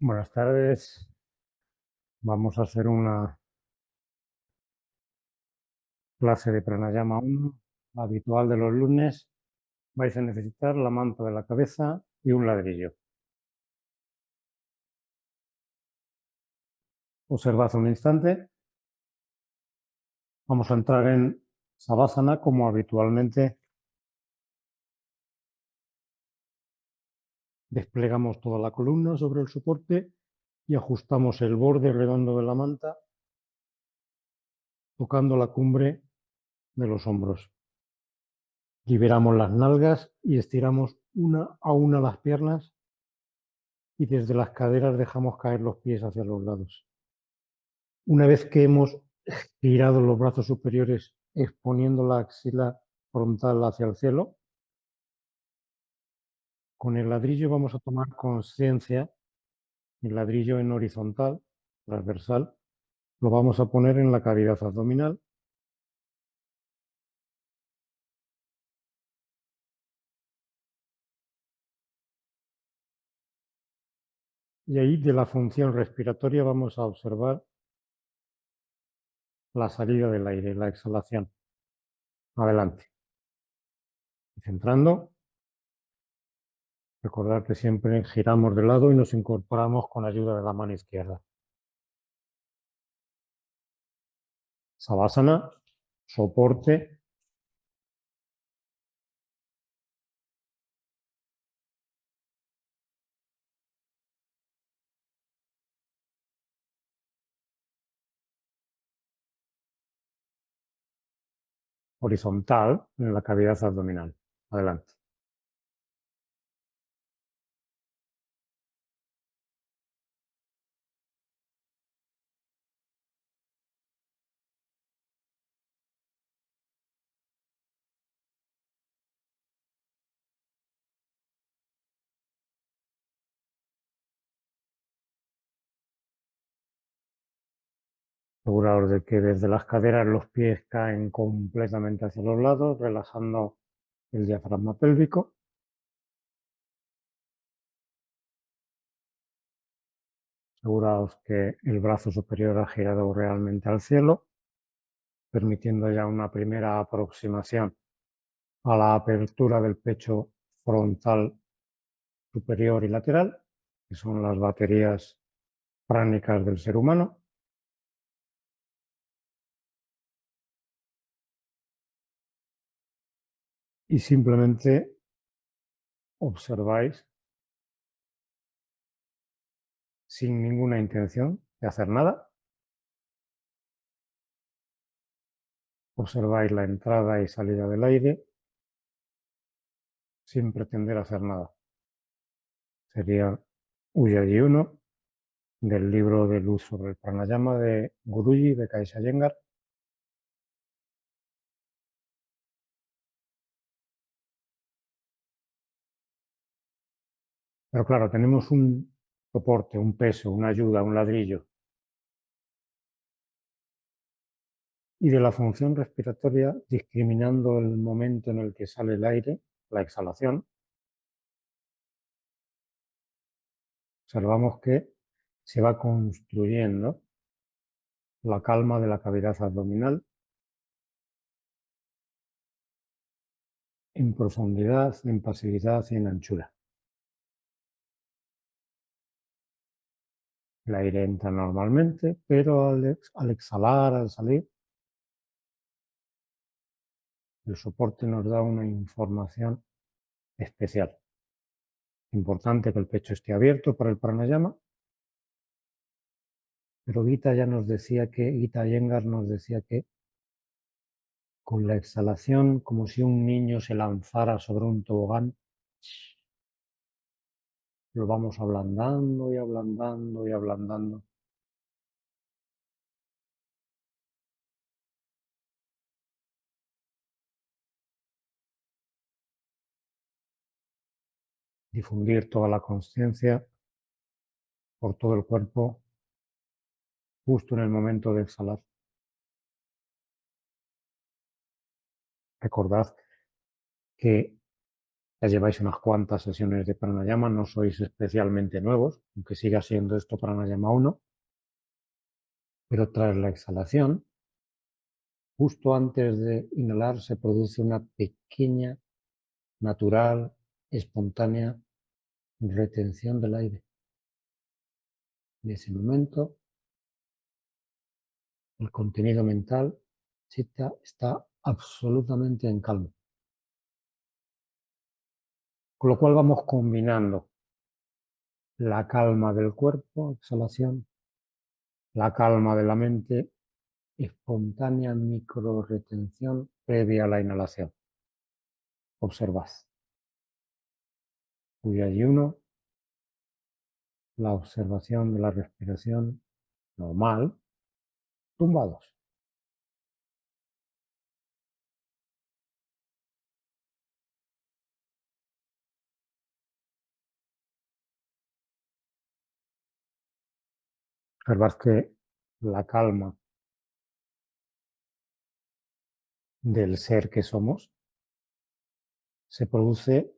Buenas tardes. Vamos a hacer una clase de Pranayama 1, habitual de los lunes. Vais a necesitar la manta de la cabeza y un ladrillo. Observad un instante. Vamos a entrar en Savasana como habitualmente. Desplegamos toda la columna sobre el soporte y ajustamos el borde redondo de la manta tocando la cumbre de los hombros. Liberamos las nalgas y estiramos una a una las piernas y desde las caderas dejamos caer los pies hacia los lados. Una vez que hemos girado los brazos superiores exponiendo la axila frontal hacia el cielo, con el ladrillo vamos a tomar conciencia, el ladrillo en horizontal, transversal, lo vamos a poner en la cavidad abdominal y ahí de la función respiratoria vamos a observar la salida del aire, la exhalación. Adelante. Y centrando, recordar que siempre giramos de lado y nos incorporamos con ayuda de la mano izquierda. Savasana, soporte. Horizontal en la cavidad abdominal. Adelante. Aseguraos de que desde las caderas los pies caen completamente hacia los lados, relajando el diafragma pélvico. Aseguraos que el brazo superior ha girado realmente al cielo, permitiendo ya una primera aproximación a la apertura del pecho frontal superior y lateral, que son las baterías pránicas del ser humano. Y simplemente observáis sin ninguna intención de hacer nada. Observáis la entrada y salida del aire sin pretender hacer nada. Sería Ujjayi 1 del libro de luz sobre el pranayama de Guruji de Kaisa Iyengar. Pero claro, tenemos un soporte, un peso, una ayuda, un ladrillo. Y de la función respiratoria, discriminando el momento en el que sale el aire, la exhalación, observamos que se va construyendo la calma de la cavidad abdominal en profundidad, en pasividad y en anchura. El aire entra normalmente, pero al exhalar, al salir, el soporte nos da una información especial. Importante que el pecho esté abierto para el pranayama, pero Gita Iyengar nos decía que con la exhalación, como si un niño se lanzara sobre un tobogán, lo vamos ablandando y ablandando y ablandando. Difundir toda la conciencia por todo el cuerpo justo en el momento de exhalar. Recordad que Ya lleváis unas cuantas sesiones de pranayama, no sois especialmente nuevos, aunque siga siendo esto pranayama 1, pero tras la exhalación, justo antes de inhalar, se produce una pequeña, natural, espontánea retención del aire. En ese momento, el contenido mental está absolutamente en calma. Con lo cual vamos combinando la calma del cuerpo, exhalación, la calma de la mente, espontánea micro-retención previa a la inhalación. Observad. Uno, la observación de la respiración normal, tumbados. Observad que la calma del ser que somos se produce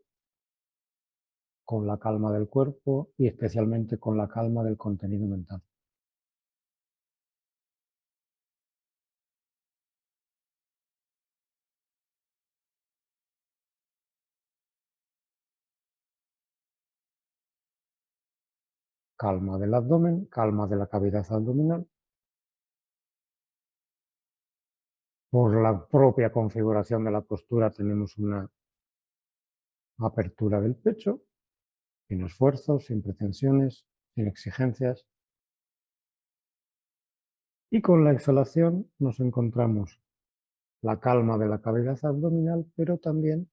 con la calma del cuerpo y especialmente con la calma del contenido mental. Calma del abdomen, calma de la cavidad abdominal. Por la propia configuración de la postura tenemos una apertura del pecho, sin esfuerzos, sin pretensiones, sin exigencias. Y con la exhalación nos encontramos la calma de la cavidad abdominal, pero también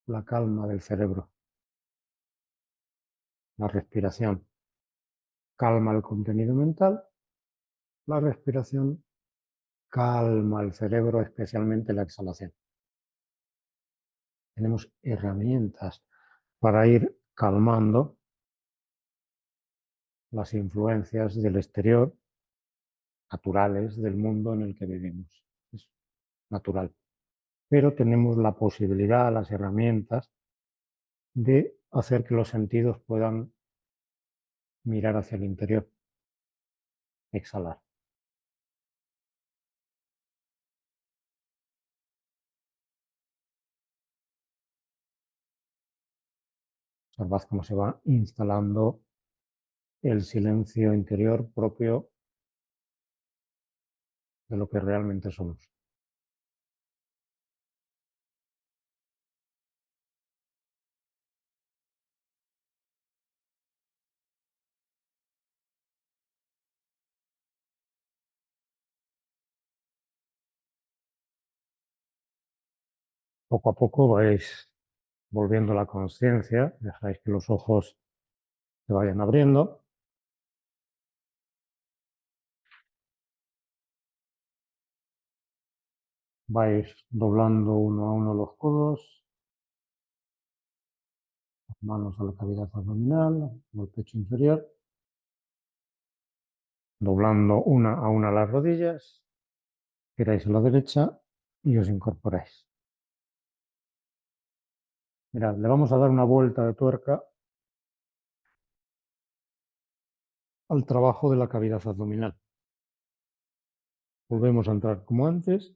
la calma del cerebro, la respiración. Calma el contenido mental, la respiración calma el cerebro, especialmente la exhalación. Tenemos herramientas para ir calmando las influencias del exterior, naturales del mundo en el que vivimos. Es natural. Pero tenemos la posibilidad, las herramientas de hacer que los sentidos puedan mirar hacia el interior, exhalar. Observad cómo se va instalando el silencio interior propio de lo que realmente somos. Poco a poco vais volviendo la conciencia, dejáis que los ojos se vayan abriendo. Vais doblando uno a uno los codos, las manos a la cavidad abdominal, al pecho inferior, doblando una a una las rodillas, giráis a la derecha y os incorporáis. Mirad, le vamos a dar una vuelta de tuerca al trabajo de la cavidad abdominal. Volvemos a entrar como antes,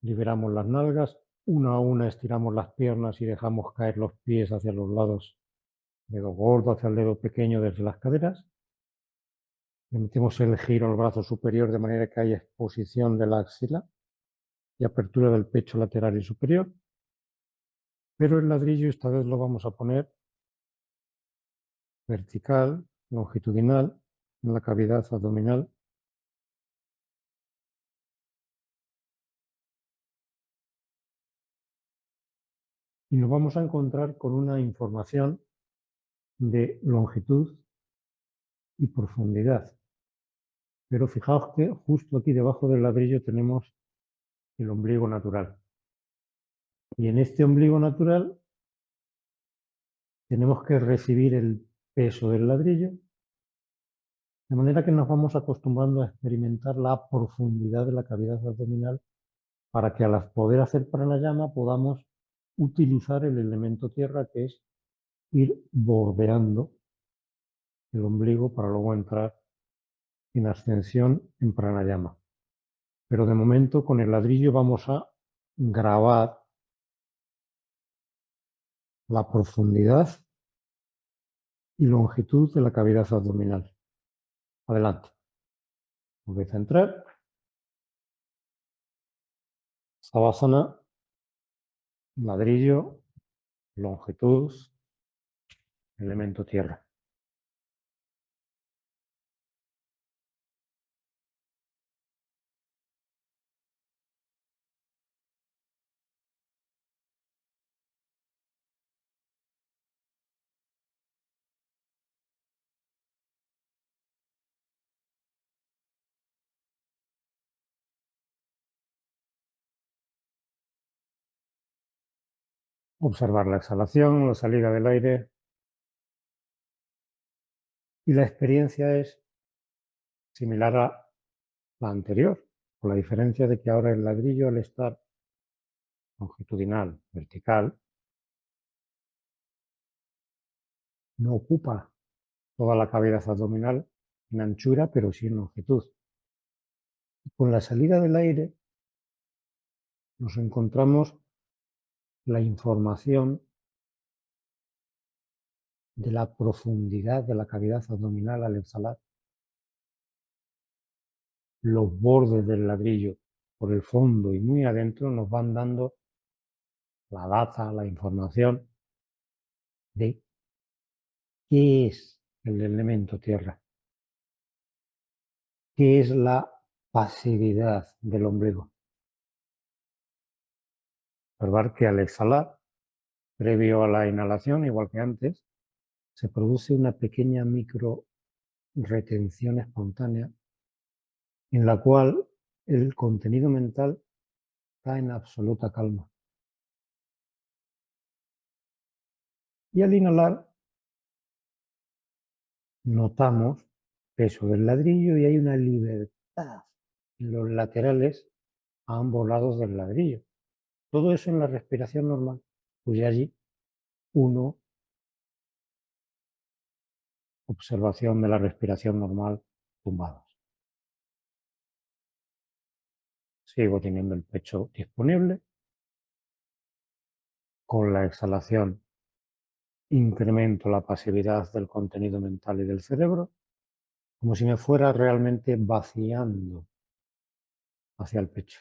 liberamos las nalgas, una a una estiramos las piernas y dejamos caer los pies hacia los lados, dedo gordo hacia el dedo pequeño desde las caderas. Le metemos el giro al brazo superior de manera que haya exposición de la axila y apertura del pecho lateral y superior. Pero el ladrillo esta vez lo vamos a poner vertical, longitudinal, en la cavidad abdominal. Y nos vamos a encontrar con una información de longitud y profundidad. Pero fijaos que justo aquí debajo del ladrillo tenemos el ombligo natural. Y en este ombligo natural tenemos que recibir el peso del ladrillo, de manera que nos vamos acostumbrando a experimentar la profundidad de la cavidad abdominal para que al poder hacer pranayama podamos utilizar el elemento tierra, que es ir bordeando el ombligo para luego entrar en ascensión en pranayama. Pero de momento con el ladrillo vamos a grabar la profundidad y longitud de la cavidad abdominal. Adelante. Voy a centrar. Savasana, ladrillo, longitud, elemento tierra. Observar la exhalación, la salida del aire. Y la experiencia es similar a la anterior, con la diferencia de que ahora el ladrillo, al estar longitudinal, vertical, no ocupa toda la cavidad abdominal en anchura, pero sí en longitud. Con la salida del aire nos encontramos la información de la profundidad de la cavidad abdominal al exhalar. Los bordes del ladrillo por el fondo y muy adentro nos van dando la data, la información de qué es el elemento tierra, qué es la pasividad del ombligo. Observar que al exhalar, previo a la inhalación, igual que antes, se produce una pequeña micro retención espontánea en la cual el contenido mental está en absoluta calma. Y al inhalar notamos peso del ladrillo y hay una libertad en los laterales a ambos lados del ladrillo. Todo eso en la respiración normal. Pues ya allí uno, observación de la respiración normal tumbados. Sigo teniendo el pecho disponible. Con la exhalación incremento la pasividad del contenido mental y del cerebro, como si me fuera realmente vaciando hacia el pecho.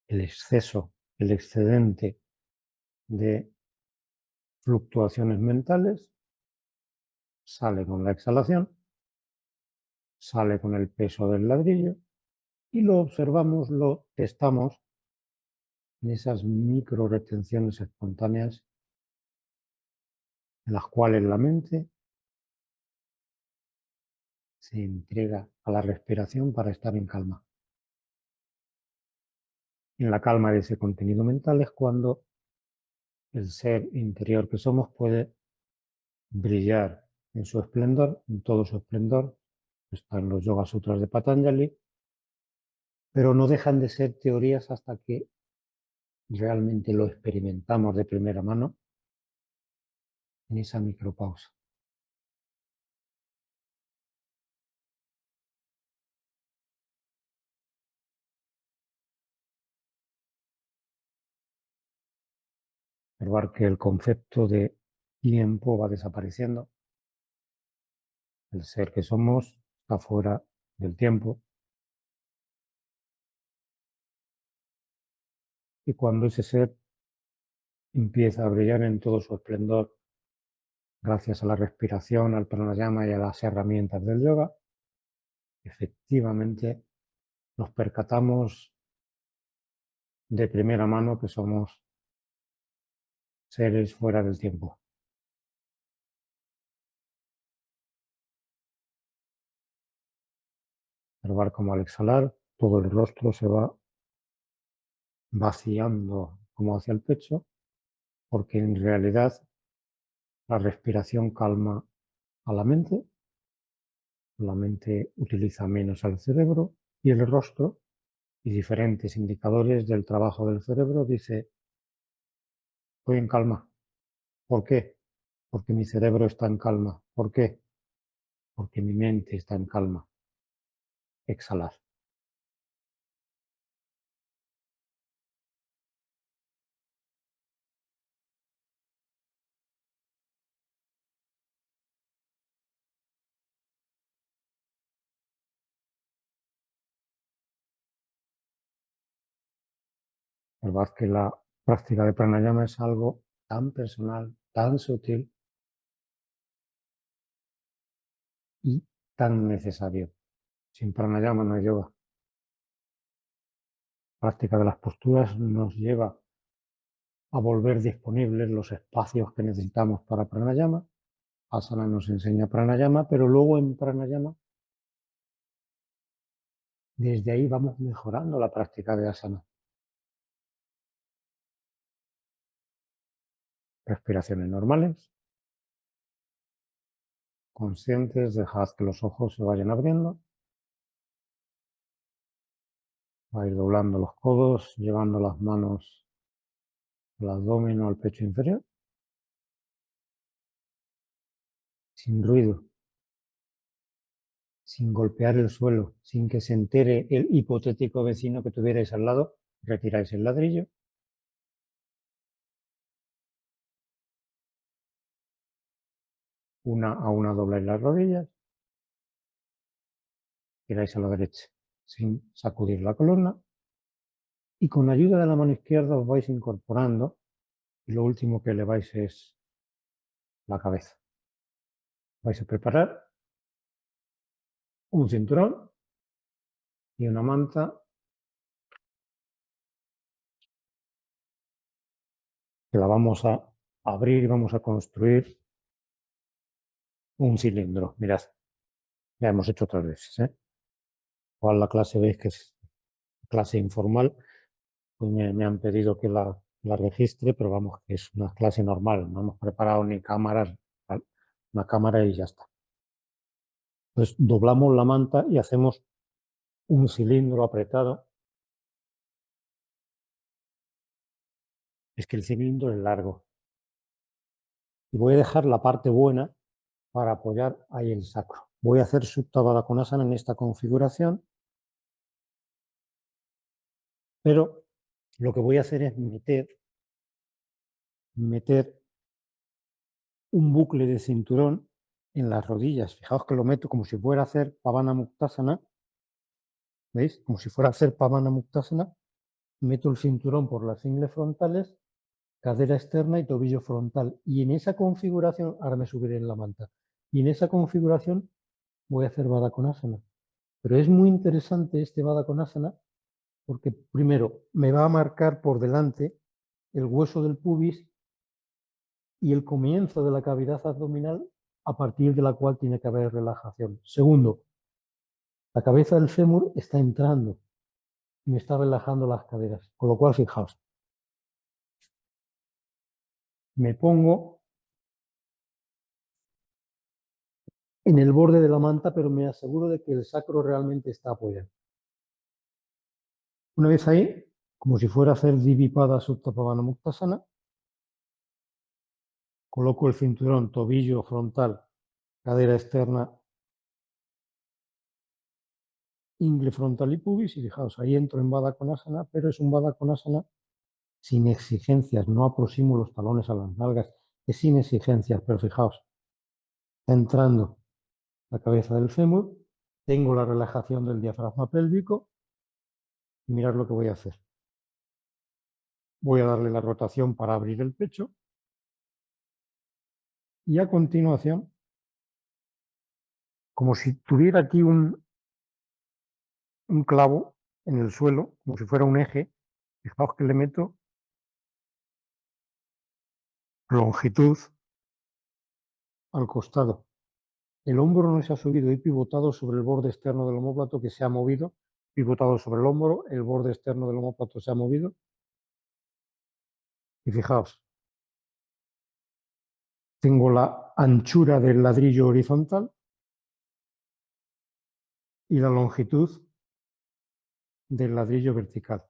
El exceso, el excedente de fluctuaciones mentales sale con la exhalación, sale con el peso del ladrillo y lo observamos, lo testamos en esas micro retenciones espontáneas en las cuales la mente se entrega a la respiración para estar en calma. En la calma de ese contenido mental es cuando el ser interior que somos puede brillar en su esplendor, en todo su esplendor. Está en los Yoga Sutras de Patanjali, pero no dejan de ser teorías hasta que realmente lo experimentamos de primera mano en esa micropausa. Observar que el concepto de tiempo va desapareciendo. El ser que somos está fuera del tiempo. Y cuando ese ser empieza a brillar en todo su esplendor, gracias a la respiración, al pranayama y a las herramientas del yoga, efectivamente nos percatamos de primera mano que somos seres fuera del tiempo. Observar cómo al exhalar todo el rostro se va vaciando como hacia el pecho, porque en realidad la respiración calma a la mente utiliza menos al cerebro y el rostro y diferentes indicadores del trabajo del cerebro, dice, estoy en calma. ¿Por qué? Porque mi cerebro está en calma. ¿Por qué? Porque mi mente está en calma. Exhalar. La verdad que la práctica de pranayama es algo tan personal, tan sutil y tan necesario. Sin pranayama no hay yoga. La práctica de las posturas nos lleva a volver disponibles los espacios que necesitamos para pranayama. Asana nos enseña pranayama, pero luego en pranayama, desde ahí vamos mejorando la práctica de asana. Respiraciones normales, conscientes, dejad que los ojos se vayan abriendo. Va a ir doblando los codos, llevando las manos al abdomen o al pecho inferior, sin ruido, sin golpear el suelo, sin que se entere el hipotético vecino que tuvierais al lado. Retiráis el ladrillo. Una a una dobláis las rodillas. Giráis a la derecha sin sacudir la columna. Y con ayuda de la mano izquierda os vais incorporando. Y lo último que eleváis es la cabeza. Vais a preparar un cinturón y una manta que la vamos a abrir y vamos a construir un cilindro. Mirad, ya hemos hecho otras veces, ¿eh? Igual la clase veis que es clase informal, pues me han pedido que la registre, pero vamos, que es una clase normal, no hemos preparado ni cámaras, una cámara y ya está. Entonces doblamos la manta y hacemos un cilindro apretado. Es que el cilindro es largo. Y voy a dejar la parte buena para apoyar ahí el sacro. Voy a hacer Supta Baddha Konasana en esta configuración, pero lo que voy a hacer es meter un bucle de cinturón en las rodillas. Fijaos que lo meto como si fuera a hacer Pavana Muktasana. ¿Veis? Como si fuera a hacer Pavana Muktasana. Meto el cinturón por las ingles frontales, cadera externa y tobillo frontal. Y en esa configuración, ahora me subiré en la manta, y en esa configuración voy a hacer Baddha Konasana. Pero es muy interesante este Baddha Konasana porque primero me va a marcar por delante el hueso del pubis y el comienzo de la cavidad abdominal a partir de la cual tiene que haber relajación. Segundo, la cabeza del fémur está entrando y me está relajando las caderas. Con lo cual, fijaos, me pongo en el borde de la manta, pero me aseguro de que el sacro realmente está apoyado. Una vez ahí, como si fuera a hacer Divipada Supta Pavana Muktasana, coloco el cinturón, tobillo frontal, cadera externa, ingle frontal y pubis, y fijaos, ahí entro en Baddha Konasana, pero es un Baddha Konasana sin exigencias, no aproximo los talones a las nalgas, es sin exigencias, pero fijaos, está entrando la cabeza del fémur, tengo la relajación del diafragma pélvico, y mirad lo que voy a hacer. Voy a darle la rotación para abrir el pecho, y a continuación, como si tuviera aquí un clavo en el suelo, como si fuera un eje, fijaos que le meto longitud al costado. El hombro no se ha subido, he pivotado sobre el borde externo del omóplato que se ha movido, pivotado sobre el hombro, el borde externo del omóplato se ha movido. Y fijaos, tengo la anchura del ladrillo horizontal y la longitud del ladrillo vertical.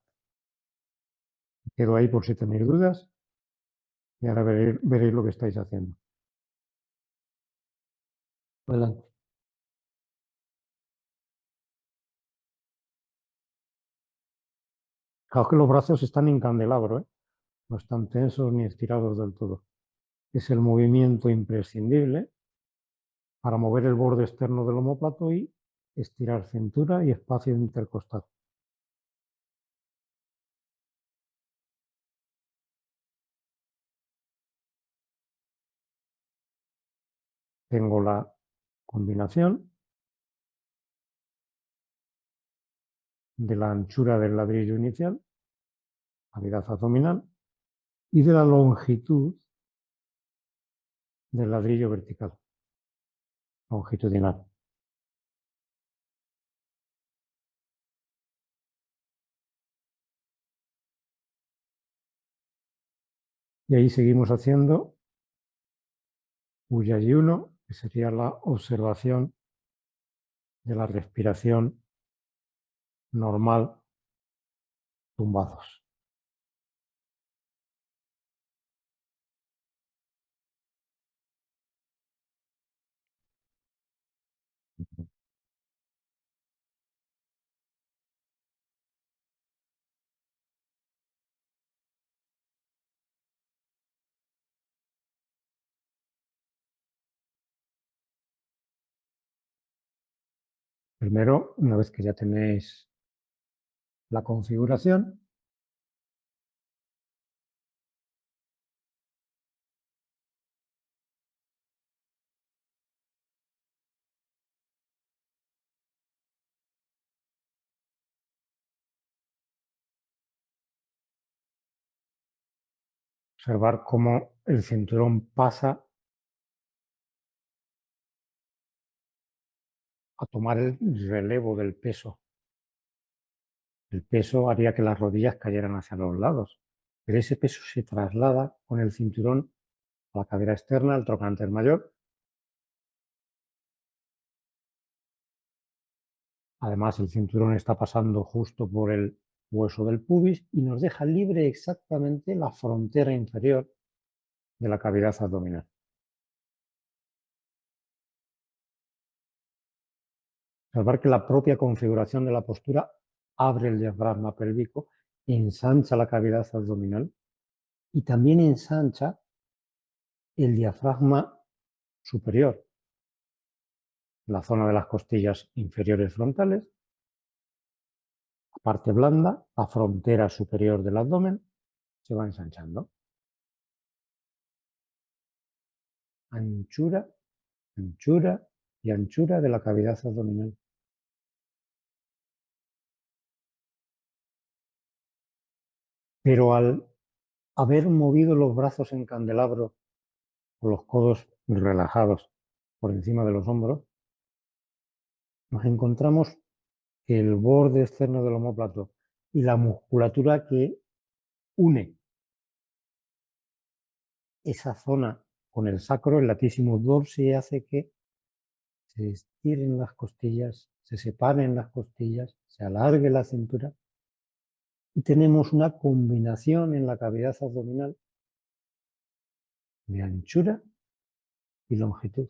Quedo ahí por si tenéis dudas y ahora veréis lo que estáis haciendo. Adelante. Fijaos que los brazos están en candelabro, ¿eh? No están tensos ni estirados del todo. Es el movimiento imprescindible para mover el borde externo del omóplato y estirar cintura y espacio intercostal. Tengo la combinación de la anchura del ladrillo inicial, cavidad abdominal, y de la longitud del ladrillo vertical, longitudinal. Y ahí seguimos haciendo Ujjayi-1, que sería la observación de la respiración normal tumbados. Primero, una vez que ya tenéis la configuración, observar cómo el cinturón pasa a tomar el relevo del peso. El peso haría que las rodillas cayeran hacia los lados, pero ese peso se traslada con el cinturón a la cadera externa, al trocánter mayor. Además, el cinturón está pasando justo por el hueso del pubis y nos deja libre exactamente la frontera inferior de la cavidad abdominal. Observar que la propia configuración de la postura abre el diafragma pélvico, ensancha la cavidad abdominal y también ensancha el diafragma superior, la zona de las costillas inferiores frontales, la parte blanda, la frontera superior del abdomen, se va ensanchando. Anchura, anchura y anchura de la cavidad abdominal. Pero al haber movido los brazos en candelabro con los codos relajados por encima de los hombros, nos encontramos que el borde externo del omóplato y la musculatura que une esa zona con el sacro, el latissimus dorsi, hace que se estiren las costillas, se separen las costillas, se alargue la cintura y tenemos una combinación en la cavidad abdominal de anchura y longitud.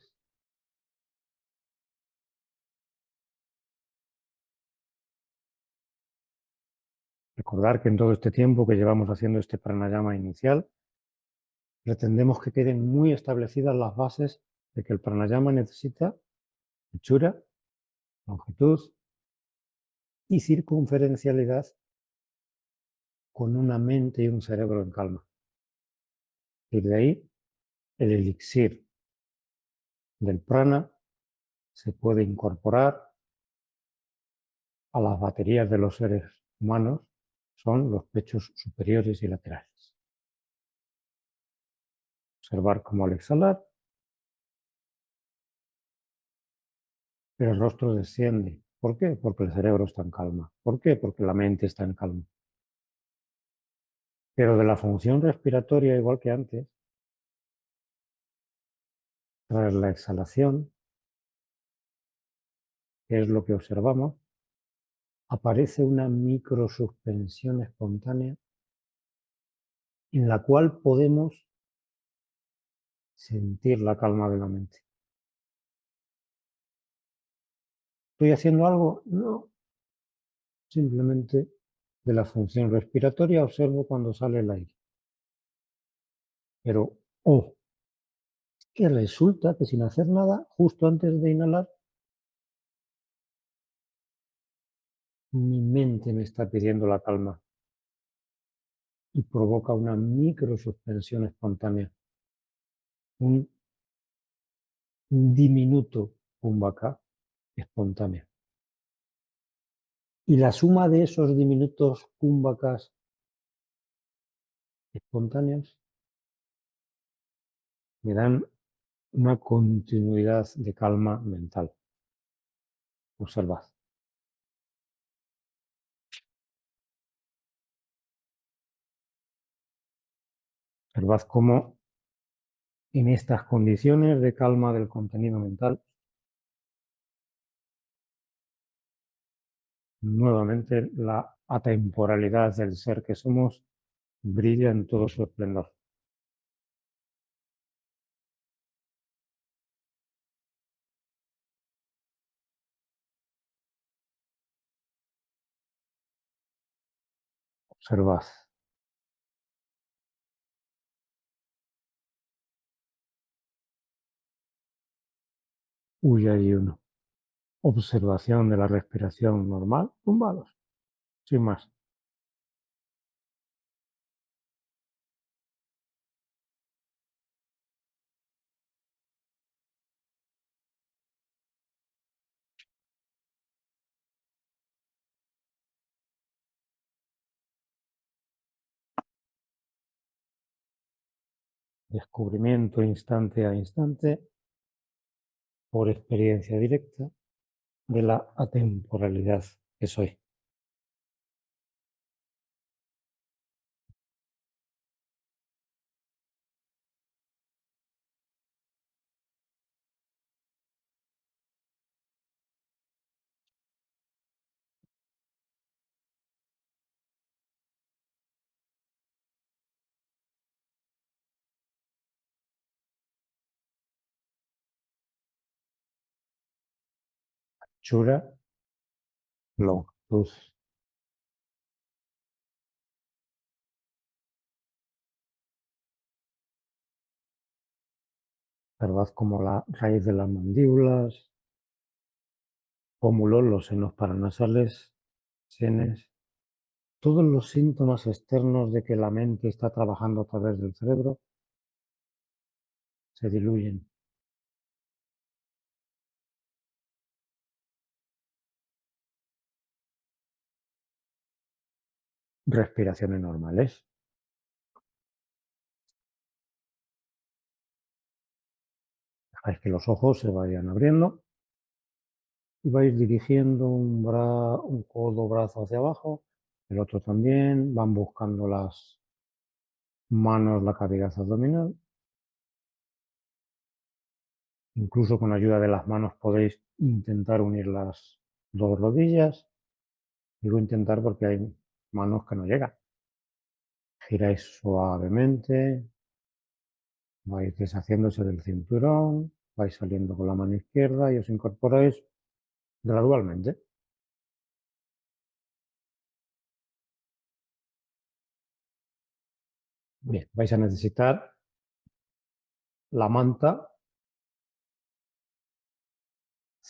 Recordar que en todo este tiempo que llevamos haciendo este pranayama inicial, pretendemos que queden muy establecidas las bases de que el pranayama necesita anchura, longitud y circunferencialidad con una mente y un cerebro en calma. Y de ahí el elixir del prana se puede incorporar a las baterías de los seres humanos, son los pechos superiores y laterales. Observar cómo al exhalar el rostro desciende. ¿Por qué? Porque el cerebro está en calma. ¿Por qué? Porque la mente está en calma. Pero de la función respiratoria, igual que antes, tras la exhalación, que es lo que observamos, aparece una microsuspensión espontánea en la cual podemos sentir la calma de la mente. ¿Estoy haciendo algo? No, simplemente de la función respiratoria observo cuando sale el aire. Pero, oh, que resulta que sin hacer nada, justo antes de inhalar, mi mente me está pidiendo la calma y provoca una microsuspensión espontánea, un diminuto kumbhaka espontáneo. Y la suma de esos diminutos kumbhakas espontáneos me dan una continuidad de calma mental. Observad. Observad cómo en estas condiciones de calma del contenido mental, nuevamente la atemporalidad del ser que somos brilla en todo su esplendor. Observad. Huya y uno. Observación de la respiración normal, tumbados, sin más. Descubrimiento instante a instante, por experiencia directa, de la atemporalidad que soy. Chura, longitud. Observad como la raíz de las mandíbulas, pómulos, los senos paranasales, sienes, todos los síntomas externos de que la mente está trabajando a través del cerebro se diluyen. Respiraciones normales. Dejáis que los ojos se vayan abriendo y vais dirigiendo un codo, brazo hacia abajo, el otro también, van buscando las manos, la cavidad abdominal. Incluso con ayuda de las manos podéis intentar unir las dos rodillas. Digo intentar porque hay manos que no llegan. Giráis suavemente, vais deshaciéndose del cinturón, vais saliendo con la mano izquierda y os incorporáis gradualmente. Bien, vais a necesitar la manta,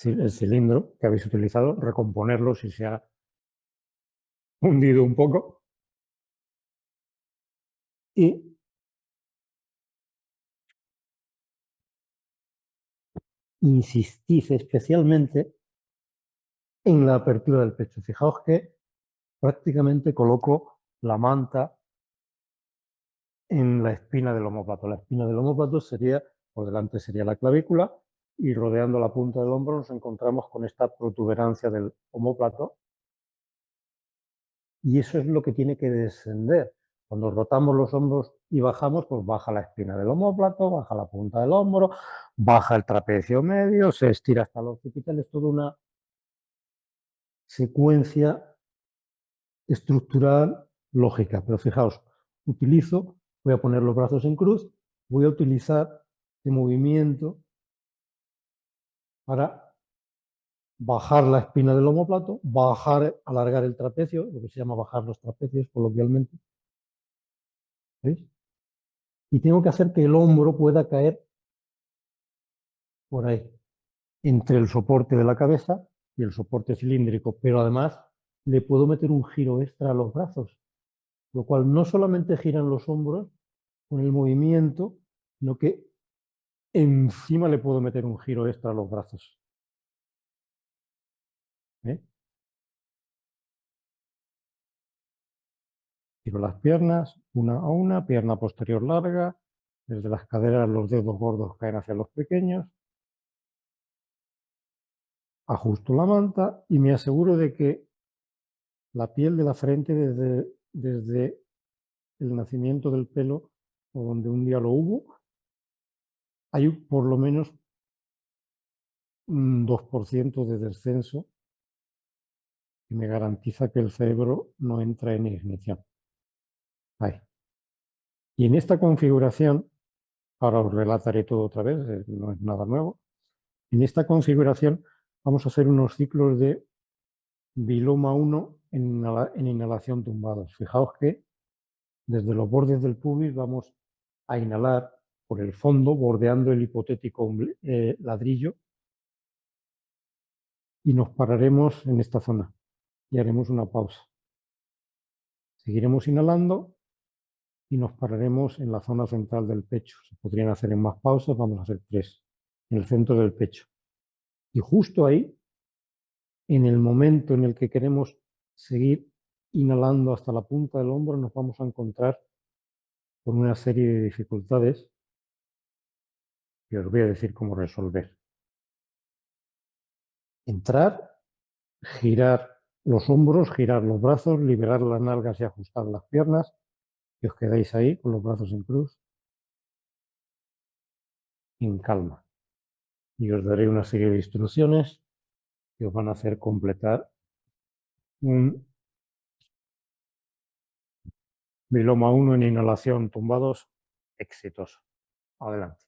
el cilindro que habéis utilizado, recomponerlo si se ha hundido un poco y insistid especialmente en la apertura del pecho. Fijaos que prácticamente coloco la manta en la espina del omóplato. La espina del omóplato sería, por delante sería la clavícula, y rodeando la punta del hombro nos encontramos con esta protuberancia del omóplato, y eso es lo que tiene que descender. Cuando rotamos los hombros y bajamos, pues baja la espina del omóplato, baja la punta del hombro, baja el trapecio medio, se estira hasta los occipitales, toda una secuencia estructural lógica. Pero fijaos, voy a poner los brazos en cruz, voy a utilizar el movimiento para bajar la espina del omóplato, alargar el trapecio, lo que se llama bajar los trapecios coloquialmente. ¿Veis? Y tengo que hacer que el hombro pueda caer por ahí, entre el soporte de la cabeza y el soporte cilíndrico, pero además le puedo meter un giro extra a los brazos, lo cual no solamente giran los hombros con el movimiento, sino que encima le puedo meter un giro extra a los brazos. ¿Eh? Giro las piernas, una a una, pierna posterior larga, desde las caderas los dedos gordos caen hacia los pequeños, ajusto la manta y me aseguro de que la piel de la frente desde el nacimiento del pelo, o donde un día lo hubo, hay por lo menos un 2% de descenso que me garantiza que el cerebro no entra en ignición. Ahí. Y en esta configuración, ahora os relataré todo otra vez, no es nada nuevo, en esta configuración vamos a hacer unos ciclos de Viloma 1 en inhalación tumbados. Fijaos que desde los bordes del pubis vamos a inhalar por el fondo, bordeando el hipotético ladrillo, y nos pararemos en esta zona y haremos una pausa. Seguiremos inhalando y nos pararemos en la zona central del pecho. Se podrían hacer en más pausas, vamos a hacer 3, en el centro del pecho. Y justo ahí, en el momento en el que queremos seguir inhalando hasta la punta del hombro, nos vamos a encontrar con una serie de dificultades que os voy a decir cómo resolver. Entrar, girar los hombros, girar los brazos, liberar las nalgas y ajustar las piernas, y os quedáis ahí con los brazos en cruz, en calma. Y os daré una serie de instrucciones que os van a hacer completar un Viloma 1 en inhalación tumbados exitoso. Adelante.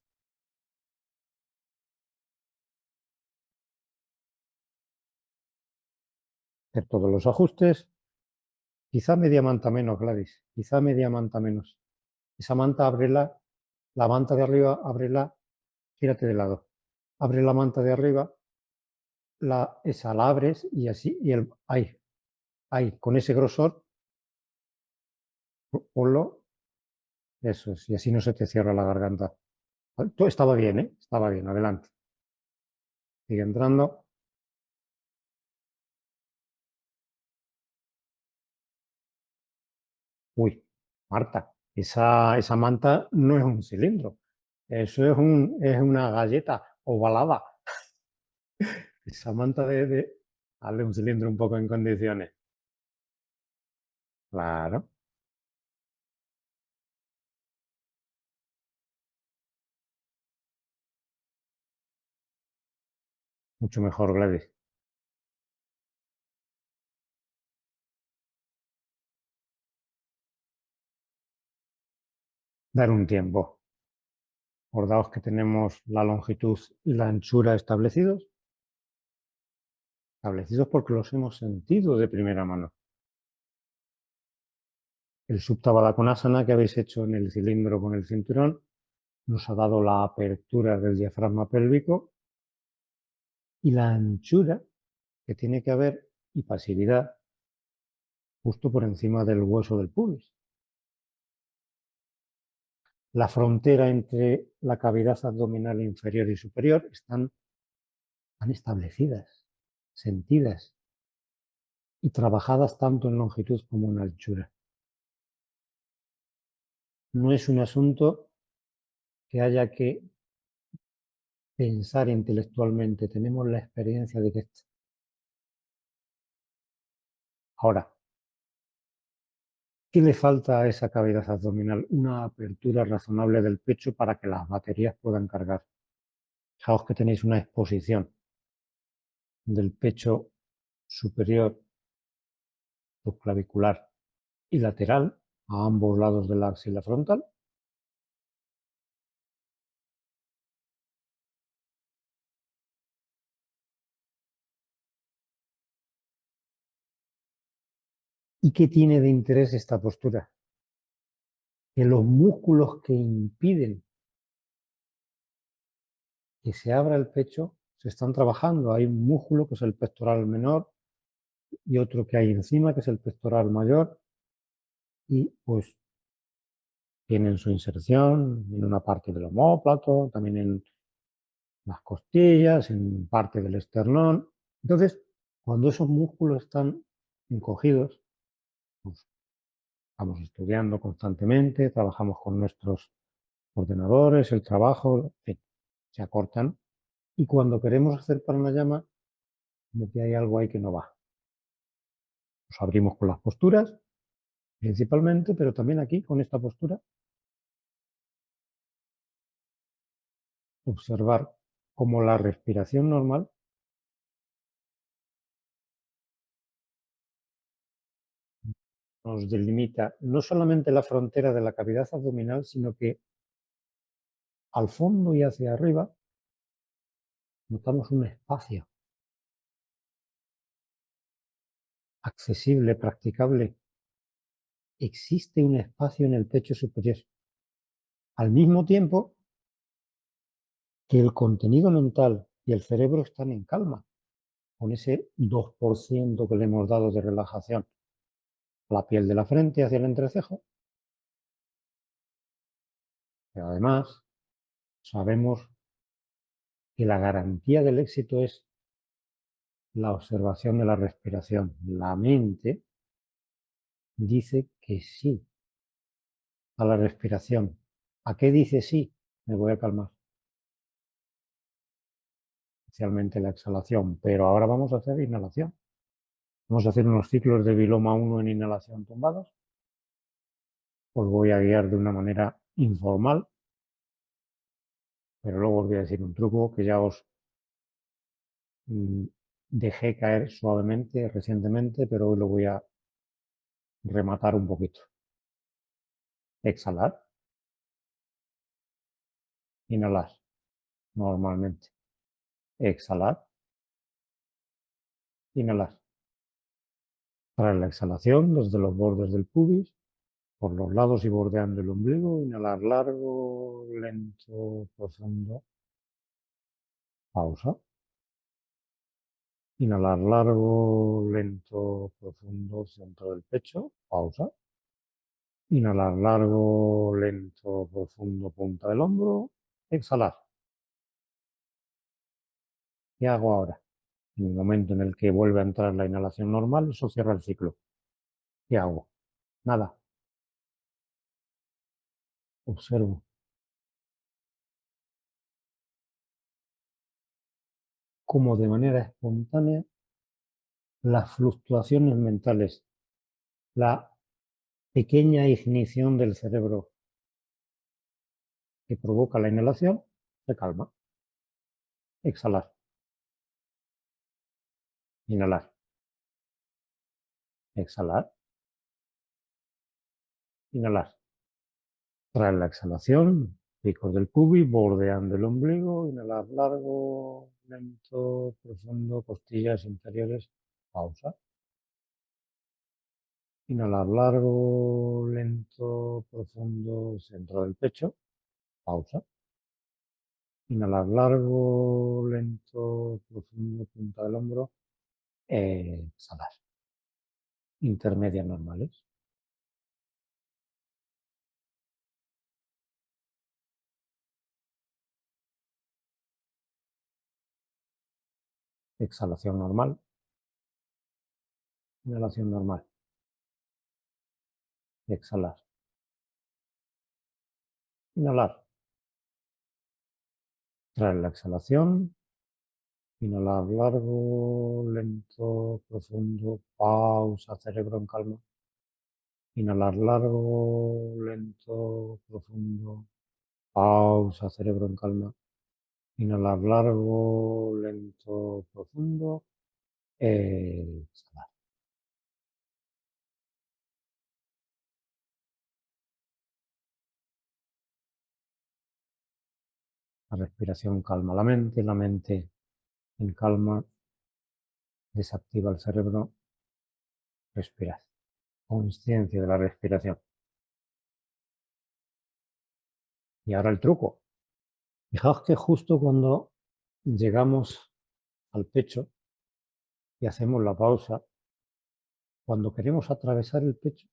Hacer todos los ajustes. Quizá media manta menos, Gladys. Quizá media manta menos. Esa manta, ábrela. La manta de arriba, ábrela. Gírate de lado. Abre la manta de arriba. Esa la abres y así. Y ahí, con ese grosor, ponlo. Eso es. Y así no se te cierra la garganta. Todo estaba bien, ¿eh? Estaba bien. Adelante. Sigue entrando. Uy, Marta, esa manta no es un cilindro. Eso es una galleta ovalada. Esa manta hazle un cilindro un poco en condiciones. Claro, mucho mejor, Gladys. Dar un tiempo. Acordaos que tenemos la longitud y la anchura establecidos porque los hemos sentido de primera mano. El Supta Konasana que habéis hecho en el cilindro con el cinturón nos ha dado la apertura del diafragma pélvico y la anchura que tiene que haber y pasividad justo por encima del hueso del pubis. La frontera entre la cavidad abdominal inferior y superior están establecidas, sentidas y trabajadas tanto en longitud como en anchura. No es un asunto que haya que pensar intelectualmente, tenemos la experiencia directa. Ahora, ¿qué le falta a esa cavidad abdominal? Una apertura razonable del pecho para que las baterías puedan cargar. Fijaos que tenéis una exposición del pecho superior subclavicular y lateral a ambos lados de la axila frontal. ¿Y qué tiene de interés esta postura? Que los músculos que impiden que se abra el pecho se están trabajando. Hay un músculo que es el pectoral menor y otro que hay encima que es el pectoral mayor y pues tienen su inserción en una parte del omóplato, también en las costillas, en parte del esternón. Entonces, cuando esos músculos están encogidos, pues estamos estudiando constantemente, trabajamos con nuestros ordenadores, el trabajo, en fin, se acortan. Y cuando queremos hacer pranayama, como que hay algo ahí que no va. Nos abrimos con las posturas, principalmente, pero también aquí, con esta postura, observar cómo la respiración normal nos delimita no solamente la frontera de la cavidad abdominal, sino que al fondo y hacia arriba notamos un espacio accesible, practicable. Existe un espacio en el pecho superior. Al mismo tiempo que el contenido mental y el cerebro están en calma, con ese 2% que le hemos dado de relajación a la piel de la frente hacia el entrecejo. Pero además, sabemos que la garantía del éxito es la observación de la respiración. La mente dice que sí a la respiración. ¿A qué dice sí? Me voy a calmar, especialmente la exhalación. Pero ahora vamos a hacer inhalación. Vamos a hacer unos ciclos de Viloma 1 en inhalación tumbados. Os voy a guiar de una manera informal, pero luego os voy a decir un truco que ya os dejé caer suavemente recientemente, pero hoy lo voy a rematar un poquito. Exhalar, inhalar normalmente. Exhalar, inhalar. Para la exhalación, desde los bordes del pubis, por los lados y bordeando el ombligo, inhalar largo, lento, profundo. Pausa. Inhalar largo, lento, profundo, centro del pecho. Pausa. Inhalar largo, lento, profundo, punta del hombro. Exhalar. ¿Qué hago ahora? En el momento en el que vuelve a entrar la inhalación normal, eso cierra el ciclo. ¿Qué hago? Nada. Observo cómo de manera espontánea las fluctuaciones mentales, la pequeña ignición del cerebro que provoca la inhalación, se calma. Exhalar, inhalar, exhalar, inhalar. Tras la exhalación, picos del pubis bordeando el ombligo, inhalar largo, lento, profundo, costillas inferiores, pausa. Inhalar largo, lento, profundo, centro del pecho, pausa. Inhalar largo, lento, profundo, punta del hombro, exhalar. Intermedias normales. Exhalación normal, inhalación normal, exhalar, inhalar. Tras la exhalación, inhalar largo, lento, profundo, pausa, cerebro en calma. Inhalar largo, lento, profundo, pausa, cerebro en calma. Inhalar largo, lento, profundo, exhalar. La respiración calma la mente en calma desactiva el cerebro. Respirad. Consciencia de la respiración. Y ahora el truco. Fijaos que justo cuando llegamos al pecho y hacemos la pausa, cuando queremos atravesar el pecho,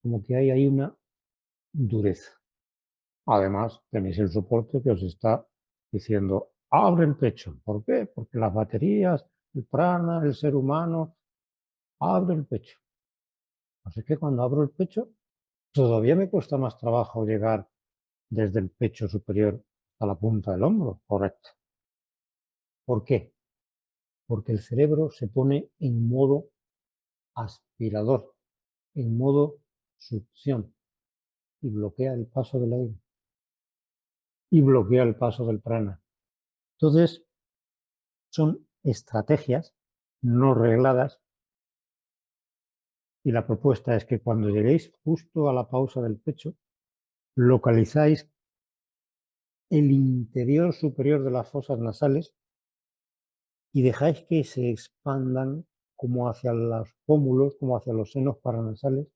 como que hay ahí una dureza. Además, tenéis el soporte que os está diciendo, abre el pecho. ¿Por qué? Porque las baterías, el prana, el ser humano, abre el pecho. Así que cuando abro el pecho, todavía me cuesta más trabajo llegar desde el pecho superior a la punta del hombro, correcto. ¿Por qué? Porque el cerebro se pone en modo aspirador, en modo succión, y bloquea el paso del aire, y bloquea el paso del prana. Entonces, son estrategias no regladas y la propuesta es que cuando lleguéis justo a la pausa del pecho, localizáis el interior superior de las fosas nasales y dejáis que se expandan como hacia los pómulos, como hacia los senos paranasales,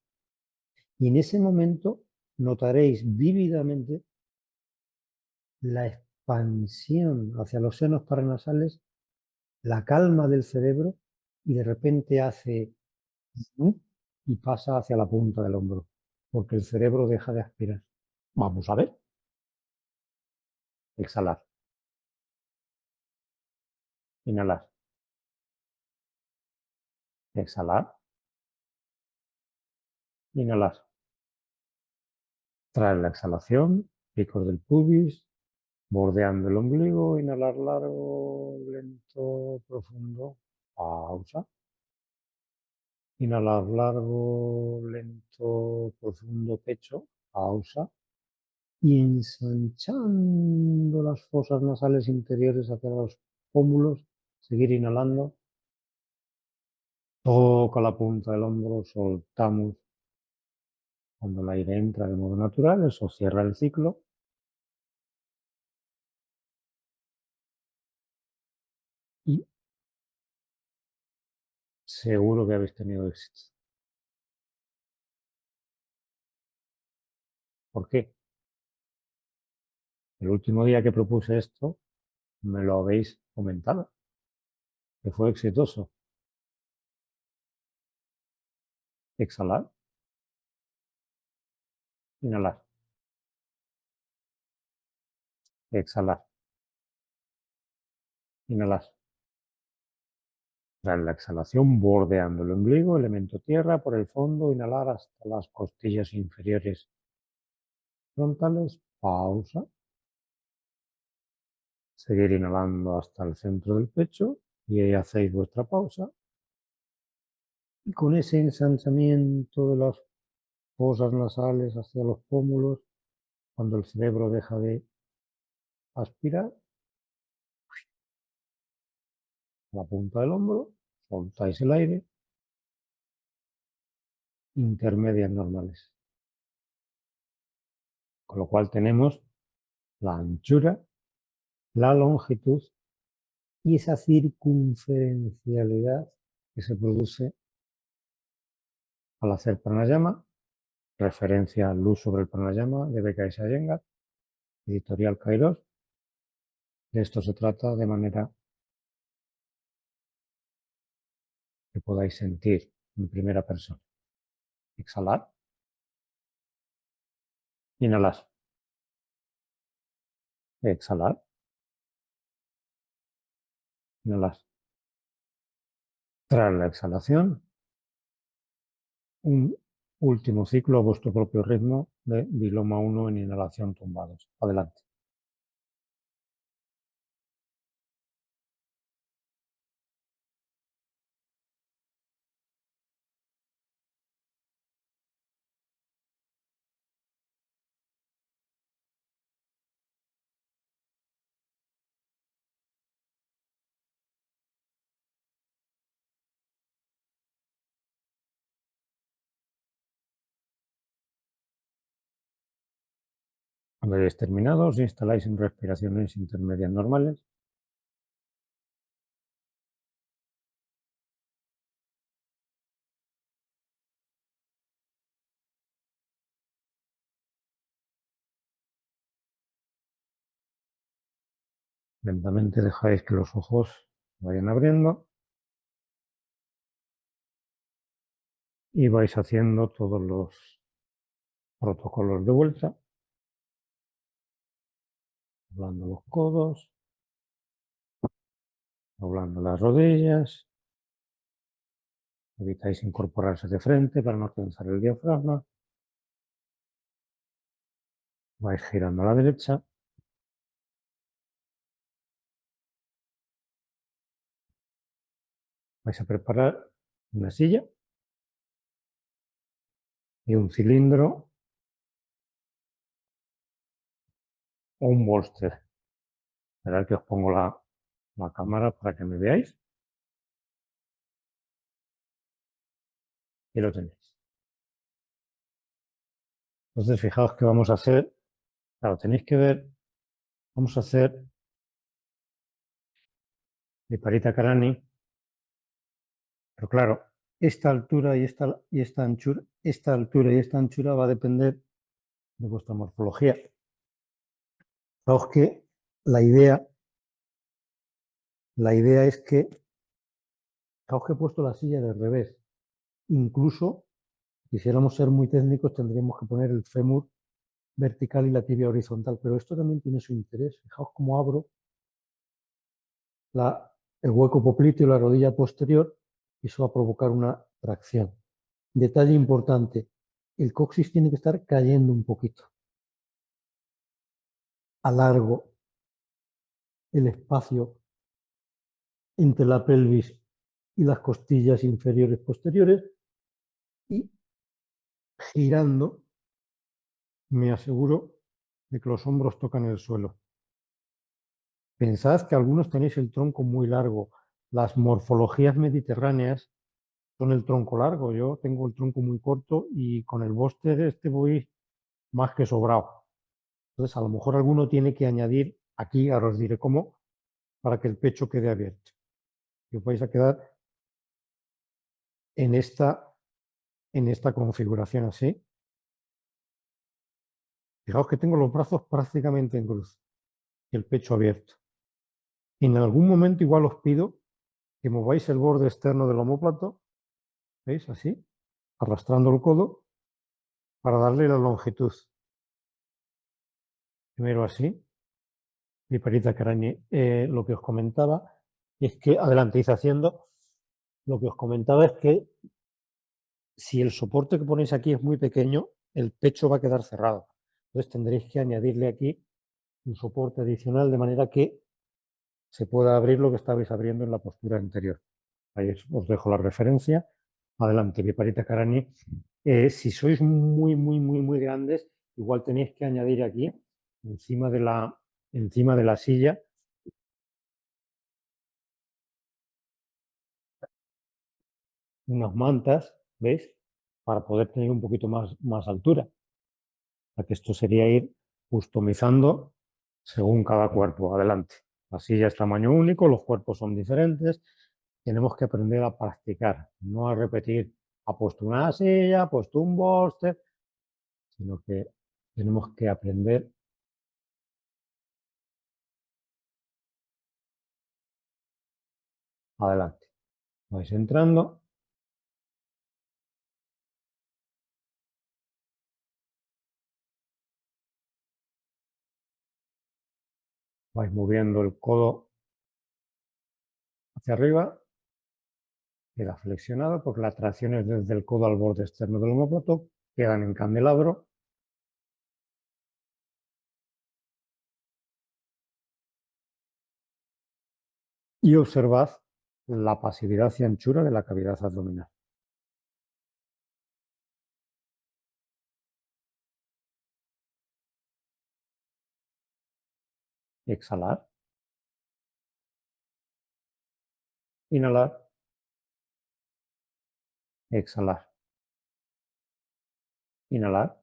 y en ese momento notaréis vívidamente la expansión hacia los senos paranasales, la calma del cerebro, y de repente hace y pasa hacia la punta del hombro, porque el cerebro deja de aspirar. Vamos a ver. Exhalar. Inhalar. Exhalar. Inhalar. Tras la exhalación, picos del pubis, bordeando el ombligo, inhalar largo, lento, profundo. Pausa. Inhalar largo, lento, profundo, pecho. Pausa. Y ensanchando las fosas nasales interiores hacia los pómulos, seguir inhalando. Toca la punta del hombro, soltamos. Cuando el aire entra de modo natural, eso cierra el ciclo. Y seguro que habéis tenido éxito. ¿Por qué? El último día que propuse esto, me lo habéis comentado, que fue exitoso. Exhalar, inhalar, exhalar, inhalar. Tras la exhalación, bordeando el ombligo, elemento tierra, por el fondo, inhalar hasta las costillas inferiores frontales. Pausa. Seguir inhalando hasta el centro del pecho y ahí hacéis vuestra pausa. Y con ese ensanchamiento de las fosas nasales hacia los pómulos, cuando el cerebro deja de aspirar, a la punta del hombro, soltáis el aire, intermedias normales. Con lo cual tenemos la anchura, la longitud y esa circunferencialidad que se produce al hacer pranayama, referencia Luz sobre el pranayama de B.K. Iyengar, editorial Kairos. De esto se trata de manera que podáis sentir en primera persona. Exhalar, inhalar, exhalar, inhalar. Tras la exhalación, un último ciclo a vuestro propio ritmo de Viloma 1 en inhalación tumbados. Adelante. Cuando hayáis terminado, os instaláis en respiraciones intermedias normales. Lentamente dejáis que los ojos vayan abriendo y vais haciendo todos los protocolos de vuelta, doblando los codos, doblando las rodillas, evitáis incorporarse de frente para no tensar el diafragma, vais girando a la derecha, vais a preparar una silla y un cilindro o un bolster. Esperad que os pongo la cámara para que me veáis y lo tenéis. Entonces, fijaos que vamos a hacer, claro, tenéis que ver, vamos a hacer Viparita Karani, pero claro, esta altura y esta anchura, esta altura y esta anchura va a depender de vuestra morfología. Fijaos que la idea es que, fijaos que he puesto la silla de revés. Incluso, si quisiéramos ser muy técnicos, tendríamos que poner el fémur vertical y la tibia horizontal, pero esto también tiene su interés. Fijaos cómo abro el hueco popliteo y la rodilla posterior y eso va a provocar una tracción. Detalle importante, el coxis tiene que estar cayendo un poquito. Alargo el espacio entre la pelvis y las costillas inferiores posteriores y girando me aseguro de que los hombros tocan el suelo. Pensad que algunos tenéis el tronco muy largo. Las morfologías mediterráneas son el tronco largo. Yo tengo el tronco muy corto y con el bóster este voy más que sobrado. Entonces, a lo mejor alguno tiene que añadir aquí, ahora os diré cómo, para que el pecho quede abierto. Y os vais a quedar en esta configuración así. Fijaos que tengo los brazos prácticamente en cruz y el pecho abierto. En algún momento igual os pido que mováis el borde externo del omóplato, ¿veis? Así, arrastrando el codo para darle la longitud. Primero así, Viparita Karani. Lo que os comentaba es que, adelantéis haciendo, lo que os comentaba es que si el soporte que ponéis aquí es muy pequeño, el pecho va a quedar cerrado. Entonces tendréis que añadirle aquí un soporte adicional de manera que se pueda abrir lo que estabais abriendo en la postura anterior. Ahí os dejo la referencia. Adelante, Viparita Karani. Si sois muy grandes, igual tenéis que añadir aquí, encima de la silla, unas mantas, ¿veis? Para poder tener un poquito más altura. Que esto sería ir customizando según cada cuerpo. Adelante. La silla es tamaño único, los cuerpos son diferentes. Tenemos que aprender a practicar, no a repetir, ha puesto una silla, ha puesto un bolster, sino que tenemos que aprender. Adelante. Vais entrando. Vais moviendo el codo hacia arriba. Queda flexionado porque la tracción es desde el codo al borde externo del omóplato. Quedan en candelabro. Y observad la pasividad y anchura de la cavidad abdominal. Exhalar. Inhalar. Exhalar. Inhalar.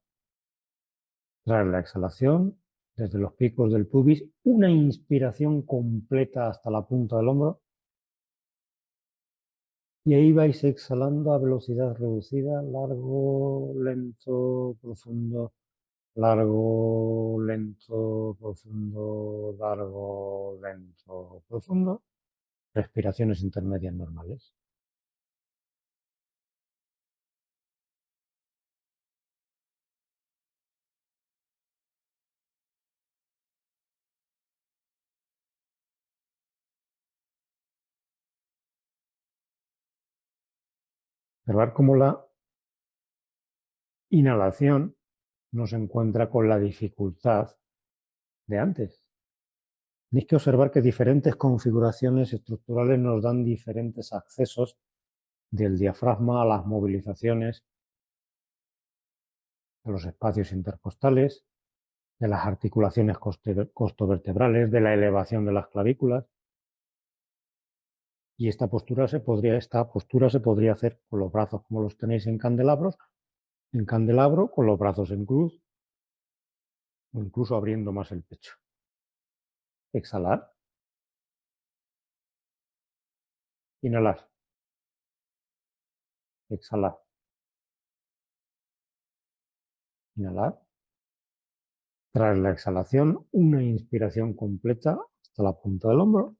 Traer la exhalación desde los picos del pubis, una inspiración completa hasta la punta del hombro. Y ahí vais exhalando a velocidad reducida, largo, lento, profundo, largo, lento, profundo, largo, lento, profundo. Respiraciones intermedias normales. Observar cómo la inhalación no se encuentra con la dificultad de antes. Tenéis que observar que diferentes configuraciones estructurales nos dan diferentes accesos del diafragma a las movilizaciones, a los espacios intercostales, de las articulaciones costovertebrales, de la elevación de las clavículas. Y esta postura se podría hacer con los brazos como los tenéis en candelabro, con los brazos en cruz, o incluso abriendo más el pecho. Exhalar, inhalar, exhalar, inhalar. Tras la exhalación, una inspiración completa hasta la punta del hombro.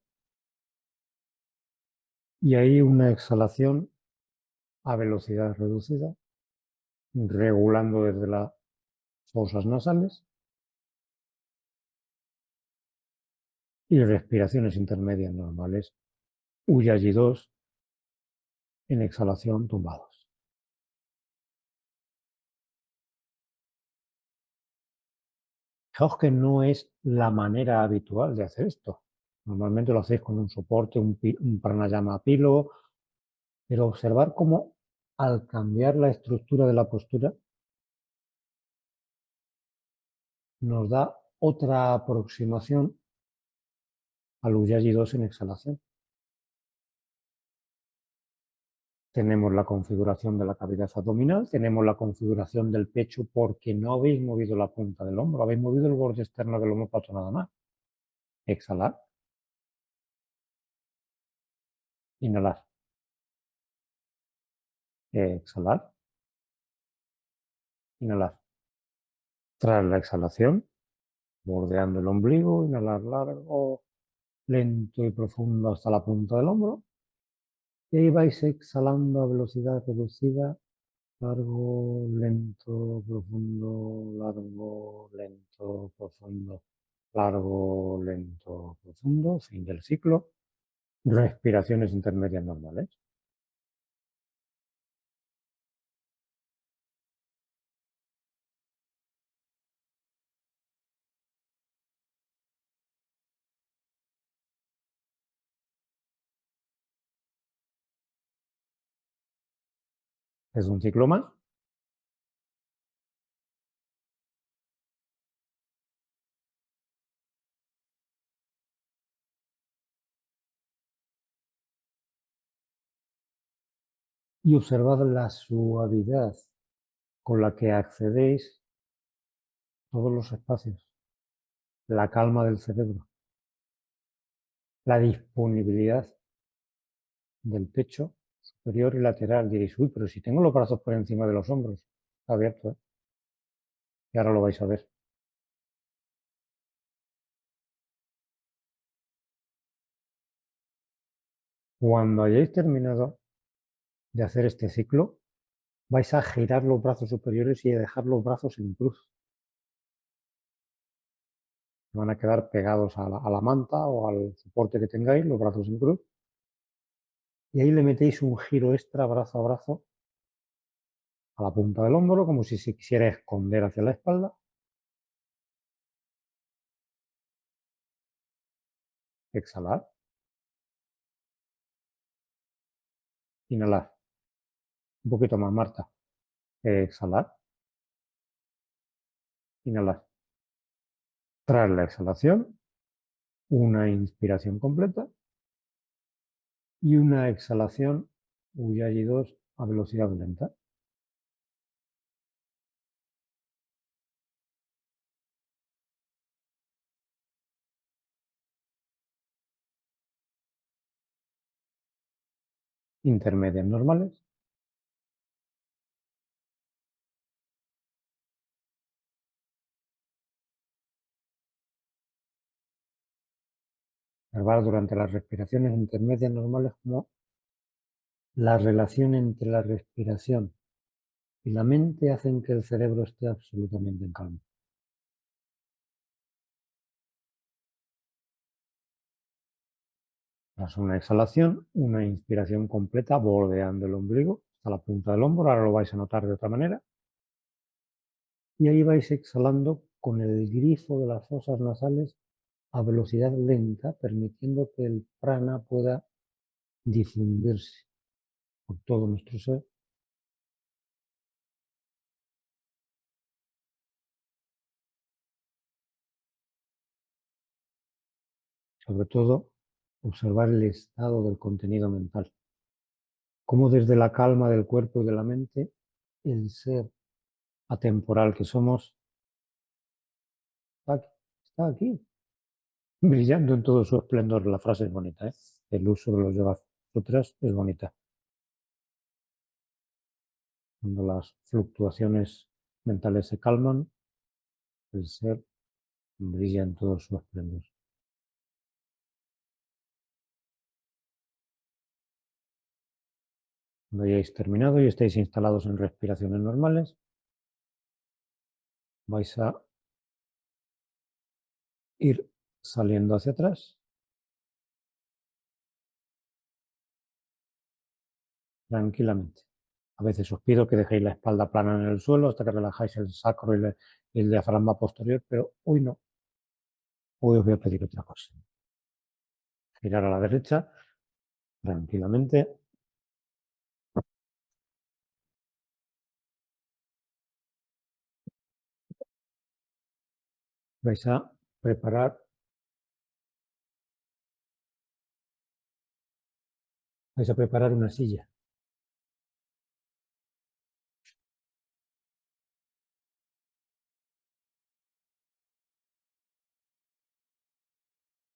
Y ahí una exhalación a velocidad reducida, regulando desde las fosas nasales. Y respiraciones intermedias normales. Ujjayi 2 en exhalación tumbados. Fijaos que no es la manera habitual de hacer esto. Normalmente lo hacéis con un soporte, un pranayama pilo, pero observar cómo al cambiar la estructura de la postura nos da otra aproximación al Ujjayi 2 en exhalación. Tenemos la configuración de la cavidad abdominal, tenemos la configuración del pecho porque no habéis movido la punta del hombro, habéis movido el borde externo del omóplato nada más. Exhalar, inhalar, exhalar, inhalar. Tras la exhalación, bordeando el ombligo, inhalar largo, lento y profundo hasta la punta del hombro. Y ahí vais exhalando a velocidad reducida, largo, lento, profundo, largo, lento, profundo, largo, lento, profundo, fin del ciclo. Respiraciones intermedias normales. Es un ciclo más. Y observad la suavidad con la que accedéis a todos los espacios, la calma del cerebro, la disponibilidad del pecho superior y lateral. Diréis, uy, pero si tengo los brazos por encima de los hombros, está abierto, ¿eh? Y ahora lo vais a ver. Cuando hayáis terminado de hacer este ciclo, vais a girar los brazos superiores y a dejar los brazos en cruz. Van a quedar pegados a la manta o al soporte que tengáis, los brazos en cruz. Y ahí le metéis un giro extra brazo a brazo a la punta del hombro, como si se quisiera esconder hacia la espalda. Exhalar, inhalar. Un poquito más, Marta. Exhalar, inhalar. Tras la exhalación, una inspiración completa y una exhalación Ujjayi 2 a velocidad lenta. intermedias normales. Observar durante las respiraciones intermedias normales como la relación entre la respiración y la mente hacen que el cerebro esté absolutamente en calma. Tras una exhalación, una inspiración completa bordeando el ombligo hasta la punta del hombro. Ahora lo vais a notar de otra manera. Y ahí vais exhalando con el grifo de las fosas nasales a velocidad lenta, permitiendo que el prana pueda difundirse por todo nuestro ser. Sobre todo, observar el estado del contenido mental. Cómo desde la calma del cuerpo y de la mente, el ser atemporal que somos está aquí, brillando en todo su esplendor. La frase es bonita, ¿eh? El uso de los Yoga Sutras es bonita. Cuando las fluctuaciones mentales se calman, el ser brilla en todo su esplendor. Cuando hayáis terminado y estéis instalados en respiraciones normales, vais a ir saliendo hacia atrás tranquilamente. A veces os pido que dejéis la espalda plana en el suelo hasta que relajáis el sacro y el diafragma posterior, pero hoy no. Hoy os voy a pedir otra cosa. Girar a la derecha tranquilamente. Vais a preparar, una silla.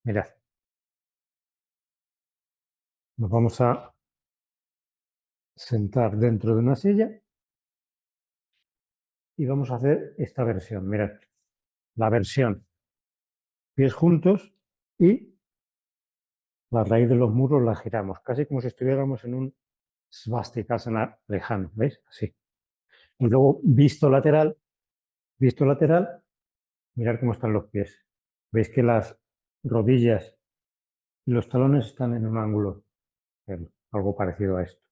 Mirad, nos vamos a sentar dentro de una silla y vamos a hacer esta versión. Mirad, la versión pies juntos y la raíz de los muslos la giramos, casi como si estuviéramos en un svastikasana lejano, ¿veis? Así. Y luego visto lateral, mirad cómo están los pies. Veis que las rodillas y los talones están en un ángulo, algo parecido a esto.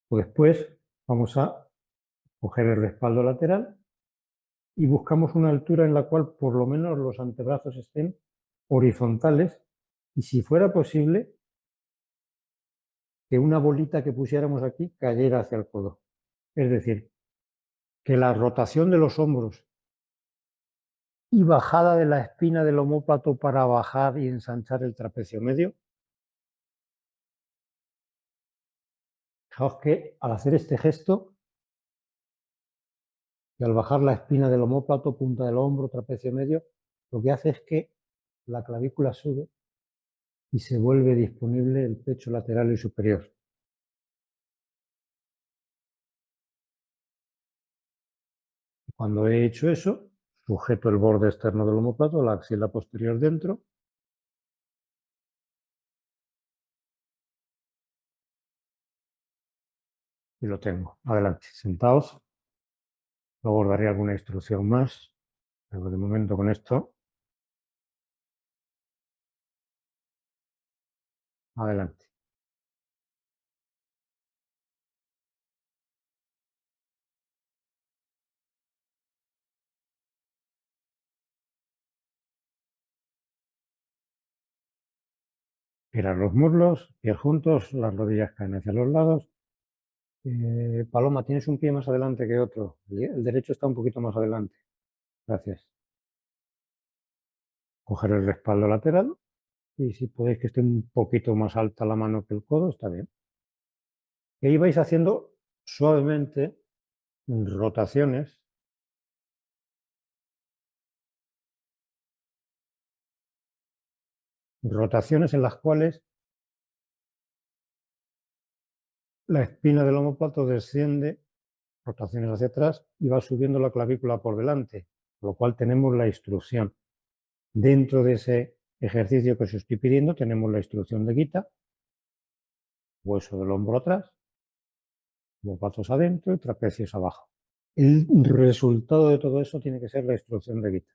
Pues después vamos a coger el respaldo lateral y buscamos una altura en la cual por lo menos los antebrazos estén horizontales y si fuera posible que una bolita que pusiéramos aquí cayera hacia el codo. Es decir, que la rotación de los hombros y bajada de la espina del omóplato para bajar y ensanchar el trapecio medio. Fijaos que al hacer este gesto y al bajar la espina del omóplato, punta del hombro, trapecio medio, lo que hace es que la clavícula sube y se vuelve disponible el pecho lateral y superior. Cuando he hecho eso, sujeto el borde externo del omóplato, la axila posterior dentro, y lo tengo. Adelante, sentaos. Luego os daré alguna instrucción más, pero de momento con esto, adelante. Girar los muslos, pies juntos, las rodillas caen hacia los lados. Paloma, tienes un pie más adelante que otro. El derecho está un poquito más adelante. Gracias. Coger el respaldo lateral y si podéis que esté un poquito más alta la mano que el codo, está bien. Y ahí vais haciendo suavemente rotaciones en las cuales la espina del omóplato desciende, rotaciones hacia atrás, y va subiendo la clavícula por delante, con lo cual tenemos la instrucción. Dentro de ese ejercicio que os estoy pidiendo tenemos la instrucción de quita, hueso del hombro atrás, omóplatos adentro y trapecios abajo. El resultado de todo eso tiene que ser la instrucción de quita.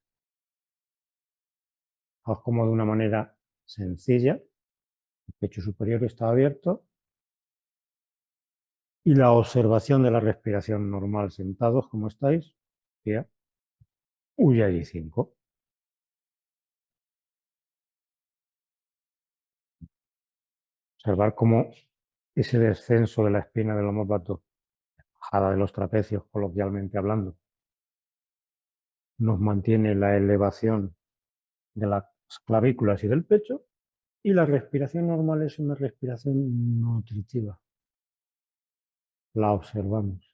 Haz como de una manera sencilla, el pecho superior está abierto y la observación de la respiración normal sentados como estáis, ya, Ujjayi 5. Observar cómo ese descenso de la espina del omóplato, bajada de los trapecios coloquialmente hablando, nos mantiene la elevación de las clavículas y del pecho, y la respiración normal es una respiración nutritiva. La observamos.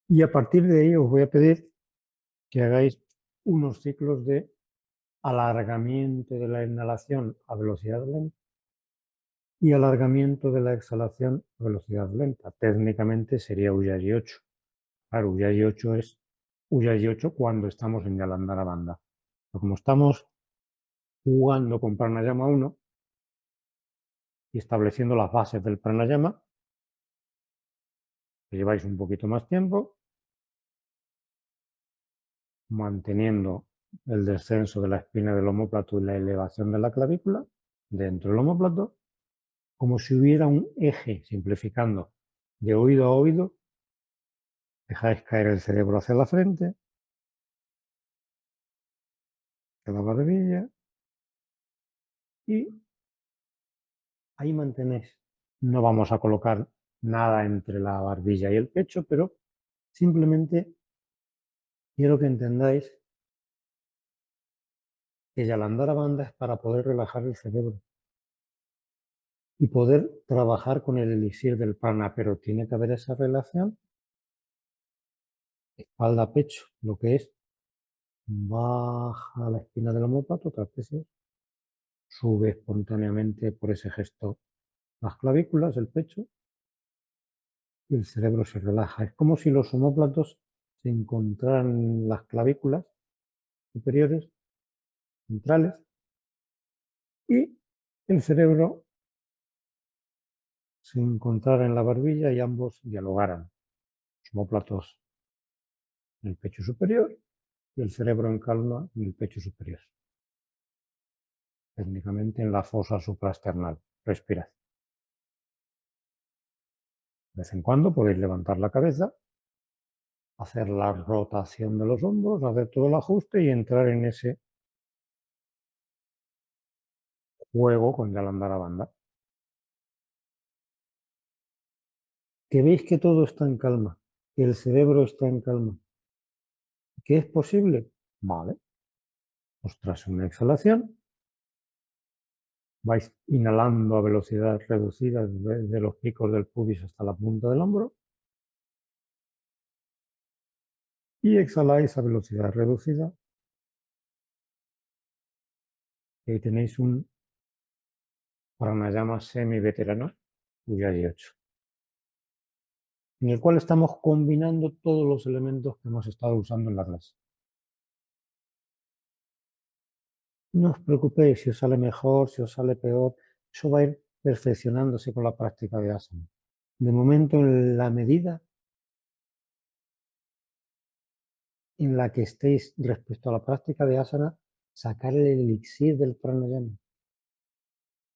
Y a partir de ahí os voy a pedir que hagáis unos ciclos de alargamiento de la inhalación a velocidad lenta y alargamiento de la exhalación a velocidad lenta. Técnicamente sería Ujjayi 8. Claro, Ujjayi 8 es Ujjayi 8 cuando estamos en Jalandhara Bandha. Pero como estamos jugando con Pranayama 1 y estableciendo las bases del Pranayama, que lleváis un poquito más tiempo, manteniendo el descenso de la espina del omóplato y la elevación de la clavícula dentro del omóplato, como si hubiera un eje, simplificando, de oído a oído, dejáis caer el cerebro hacia la frente, hacia la barbilla, y ahí mantenéis. No vamos a colocar nada entre la barbilla y el pecho, pero simplemente quiero que entendáis que Jalandhara Bandha es para poder relajar el cerebro y poder trabajar con el elixir del prana, pero tiene que haber esa relación espalda-pecho, lo que es baja la espina del omóplato, trapecio, sube espontáneamente por ese gesto las clavículas, el pecho, y el cerebro se relaja. Es como si los omóplatos se encontraran en las clavículas superiores, centrales, y el cerebro se encontrara en la barbilla y ambos dialogaran. Los omóplatos en el pecho superior y el cerebro en calma en el pecho superior. Técnicamente en la fosa supraesternal. Respirad. De vez en cuando podéis levantar la cabeza, hacer la rotación de los hombros, hacer todo el ajuste y entrar en ese juego con Jalandhara Bandha. Que veis que todo está en calma, que el cerebro está en calma, que es posible. Vale. Pues tras una exhalación, vais inhalando a velocidad reducida desde los picos del pubis hasta la punta del hombro y exhaláis a velocidad reducida. Y ahí tenéis un pranayama semi-veterano, Ujjayi 8, en el cual estamos combinando todos los elementos que hemos estado usando en la clase. No os preocupéis si os sale mejor, si os sale peor, eso va a ir perfeccionándose con la práctica de asana. De momento, en la medida en la que estéis respecto a la práctica de asana, sacar el elixir del pranayama.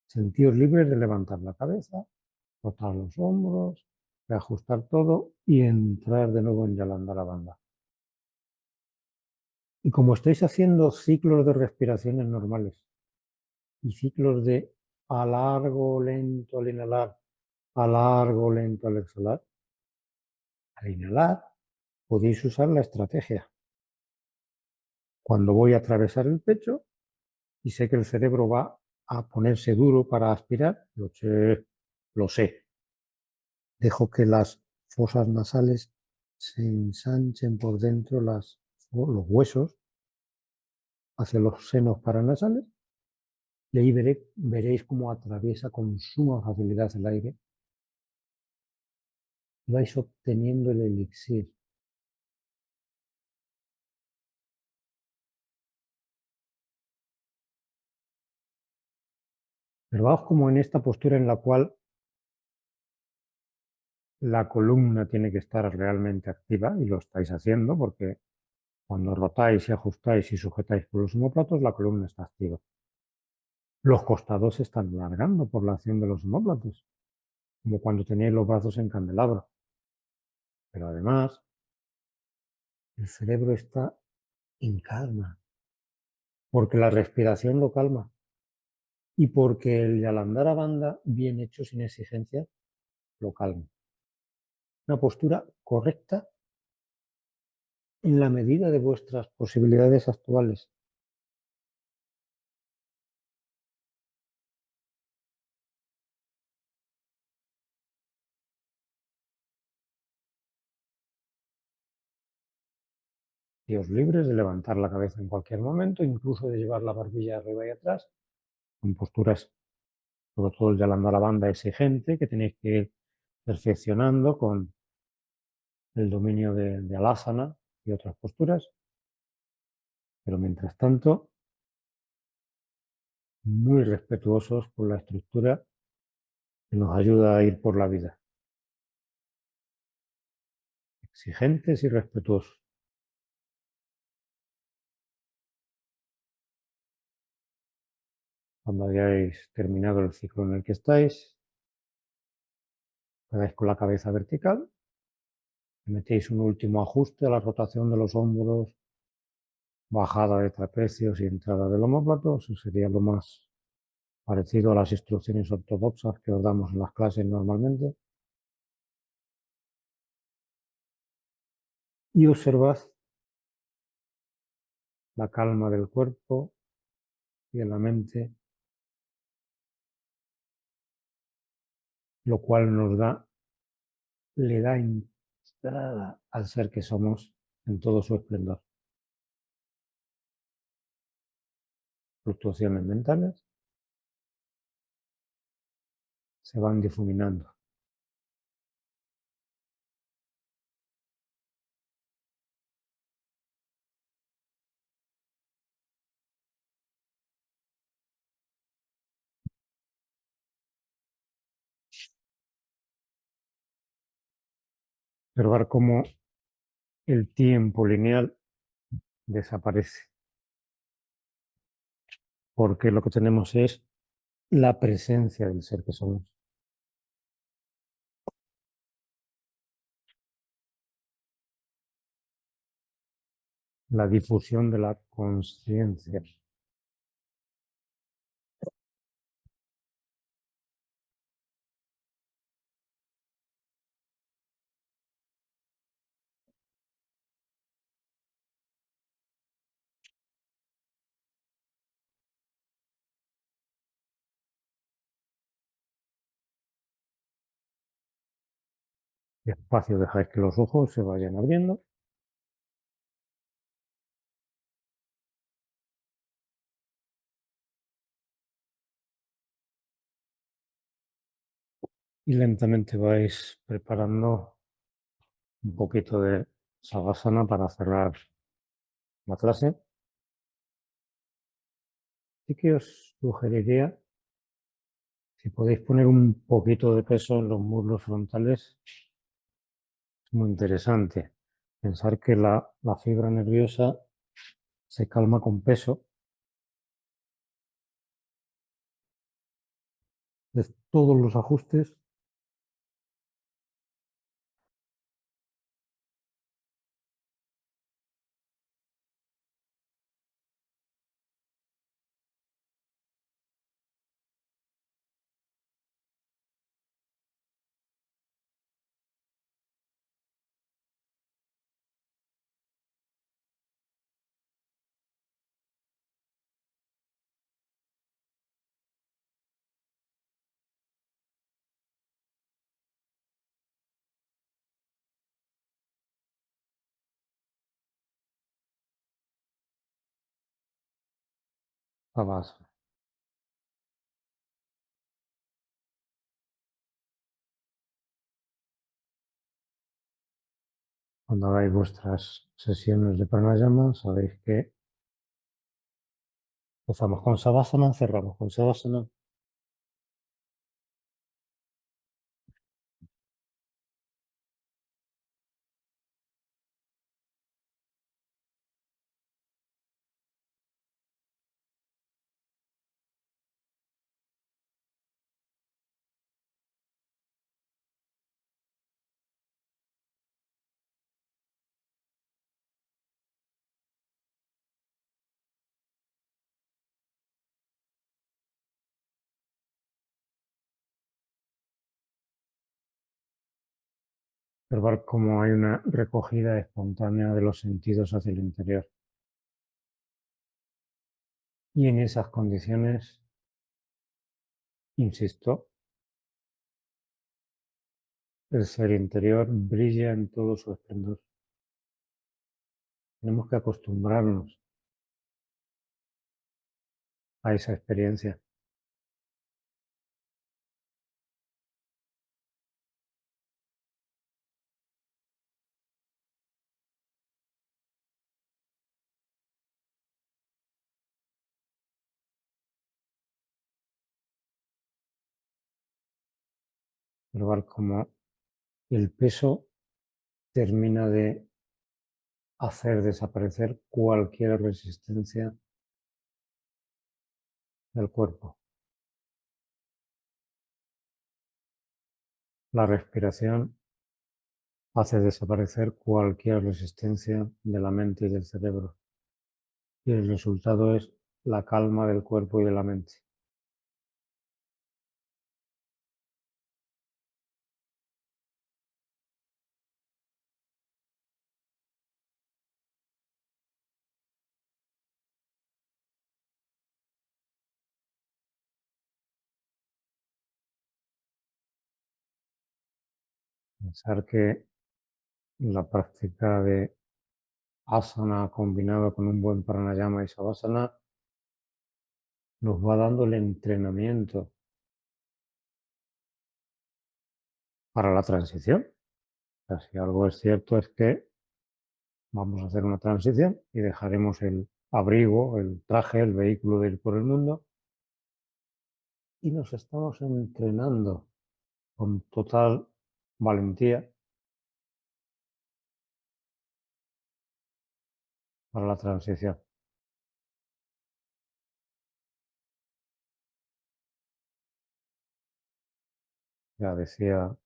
Sentíos libres de levantar la cabeza, rotar los hombros, reajustar todo y entrar de nuevo en Jalandhara Bandha. Y como estáis haciendo ciclos de respiraciones normales y ciclos de alargo lento al inhalar, alargo lento al exhalar, al inhalar podéis usar la estrategia. Cuando voy a atravesar el pecho y sé que el cerebro va a ponerse duro para aspirar, lo sé. Dejo que las fosas nasales se ensanchen por dentro los huesos hacia los senos paranasales y ahí veréis cómo atraviesa con suma facilidad el aire y vais obteniendo el elixir. Observaos como en esta postura en la cual la columna tiene que estar realmente activa, y lo estáis haciendo porque cuando rotáis y ajustáis y sujetáis por los omóplatos, la columna está activa. Los costados se están alargando por la acción de los omóplatos, como cuando tenéis los brazos en candelabro. Pero además, el cerebro está en calma, porque la respiración lo calma y porque el yalandara bandha bien hecho sin exigencia lo calma. Una postura correcta en la medida de vuestras posibilidades actuales. Dios libres de levantar la cabeza en cualquier momento, incluso de llevar la barbilla arriba y atrás, con posturas, sobre todo el yalandara bandha exigente, que tenéis que ir perfeccionando con el dominio de alasana y otras posturas. Pero mientras tanto, muy respetuosos con la estructura que nos ayuda a ir por la vida. Exigentes y respetuosos. Cuando hayáis terminado el ciclo en el que estáis, quedáis con la cabeza vertical, metéis un último ajuste a la rotación de los hombros, bajada de trapecios y entrada del omóplato. Eso sería lo más parecido a las instrucciones ortodoxas que os damos en las clases normalmente. Y observad la calma del cuerpo y de la mente, lo cual le da entrada al ser que somos en todo su esplendor. Fluctuaciones mentales se van difuminando. Observar cómo el tiempo lineal desaparece, porque lo que tenemos es la presencia del ser que somos. La difusión de la conciencia. Despacio dejáis que los ojos se vayan abriendo y lentamente vais preparando un poquito de savasana para cerrar la clase. Así que os sugeriría, si podéis poner un poquito de peso en los muslos frontales, es muy interesante. Pensar que la fibra nerviosa se calma con peso. De todos los ajustes Savasana. Cuando hagáis vuestras sesiones de pranayama, sabéis que empezamos con Savasana, cerramos con Savasana. Observar cómo hay una recogida espontánea de los sentidos hacia el interior. Y en esas condiciones, insisto, el ser interior brilla en todo su esplendor. Tenemos que acostumbrarnos a esa experiencia. Observar cómo el peso termina de hacer desaparecer cualquier resistencia del cuerpo. La respiración hace desaparecer cualquier resistencia de la mente y del cerebro. Y el resultado es la calma del cuerpo y de la mente. Pensar que la práctica de asana combinado con un buen pranayama y savasana nos va dando el entrenamiento para la transición. O sea, si algo es cierto es que vamos a hacer una transición y dejaremos el abrigo, el traje, el vehículo de ir por el mundo y nos estamos entrenando con total valentía para la transición. Ya decía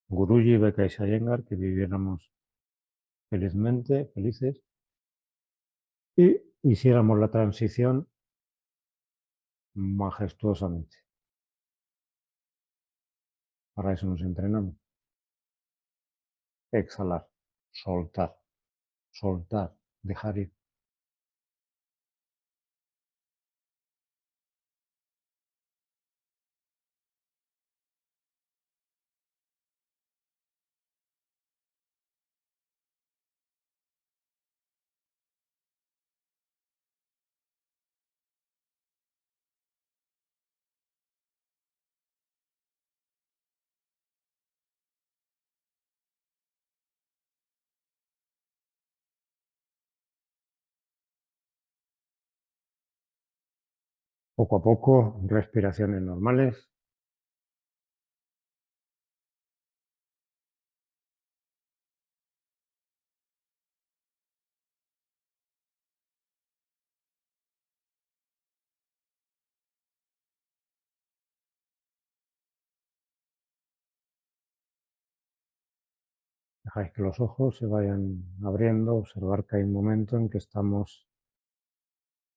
Guruji Bekasha Iyengar que viviéramos felizmente, felices, y hiciéramos la transición majestuosamente. Para eso nos entrenamos. Exhalar, soltar, soltar, dejar ir. Poco a poco, respiraciones normales. Dejáis que los ojos se vayan abriendo, observar que hay un momento en que estamos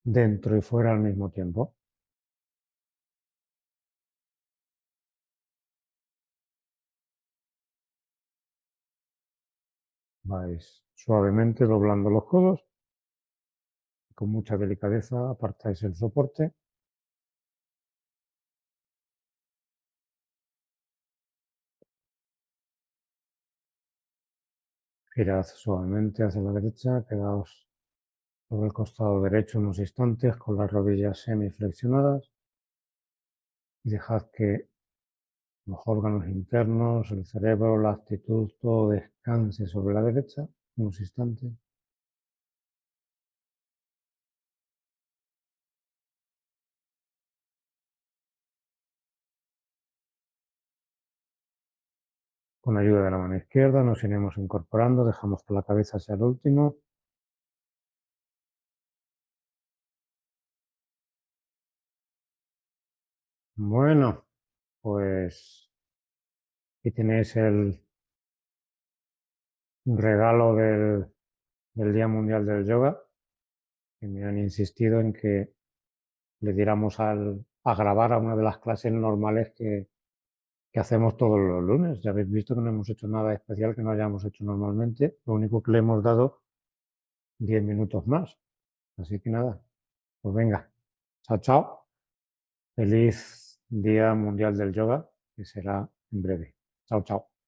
dentro y fuera al mismo tiempo. Vais suavemente doblando los codos, con mucha delicadeza apartáis el soporte, girad suavemente hacia la derecha, quedaos Sobre el costado derecho unos instantes con las rodillas semiflexionadas y dejad que los órganos internos, el cerebro, la actitud, todo descanse sobre la derecha unos instantes. Con ayuda de la mano izquierda nos iremos incorporando, dejamos que la cabeza sea el último. Bueno, pues aquí tenéis el regalo del Día Mundial del Yoga, que me han insistido en que le diéramos a grabar a una de las clases normales que hacemos todos los lunes. Ya habéis visto que no hemos hecho nada especial que no hayamos hecho normalmente. Lo único que le hemos dado 10 minutos más. Así que nada, pues venga. Chao, chao. Feliz Día Mundial del Yoga, que será en breve. Chao, chao.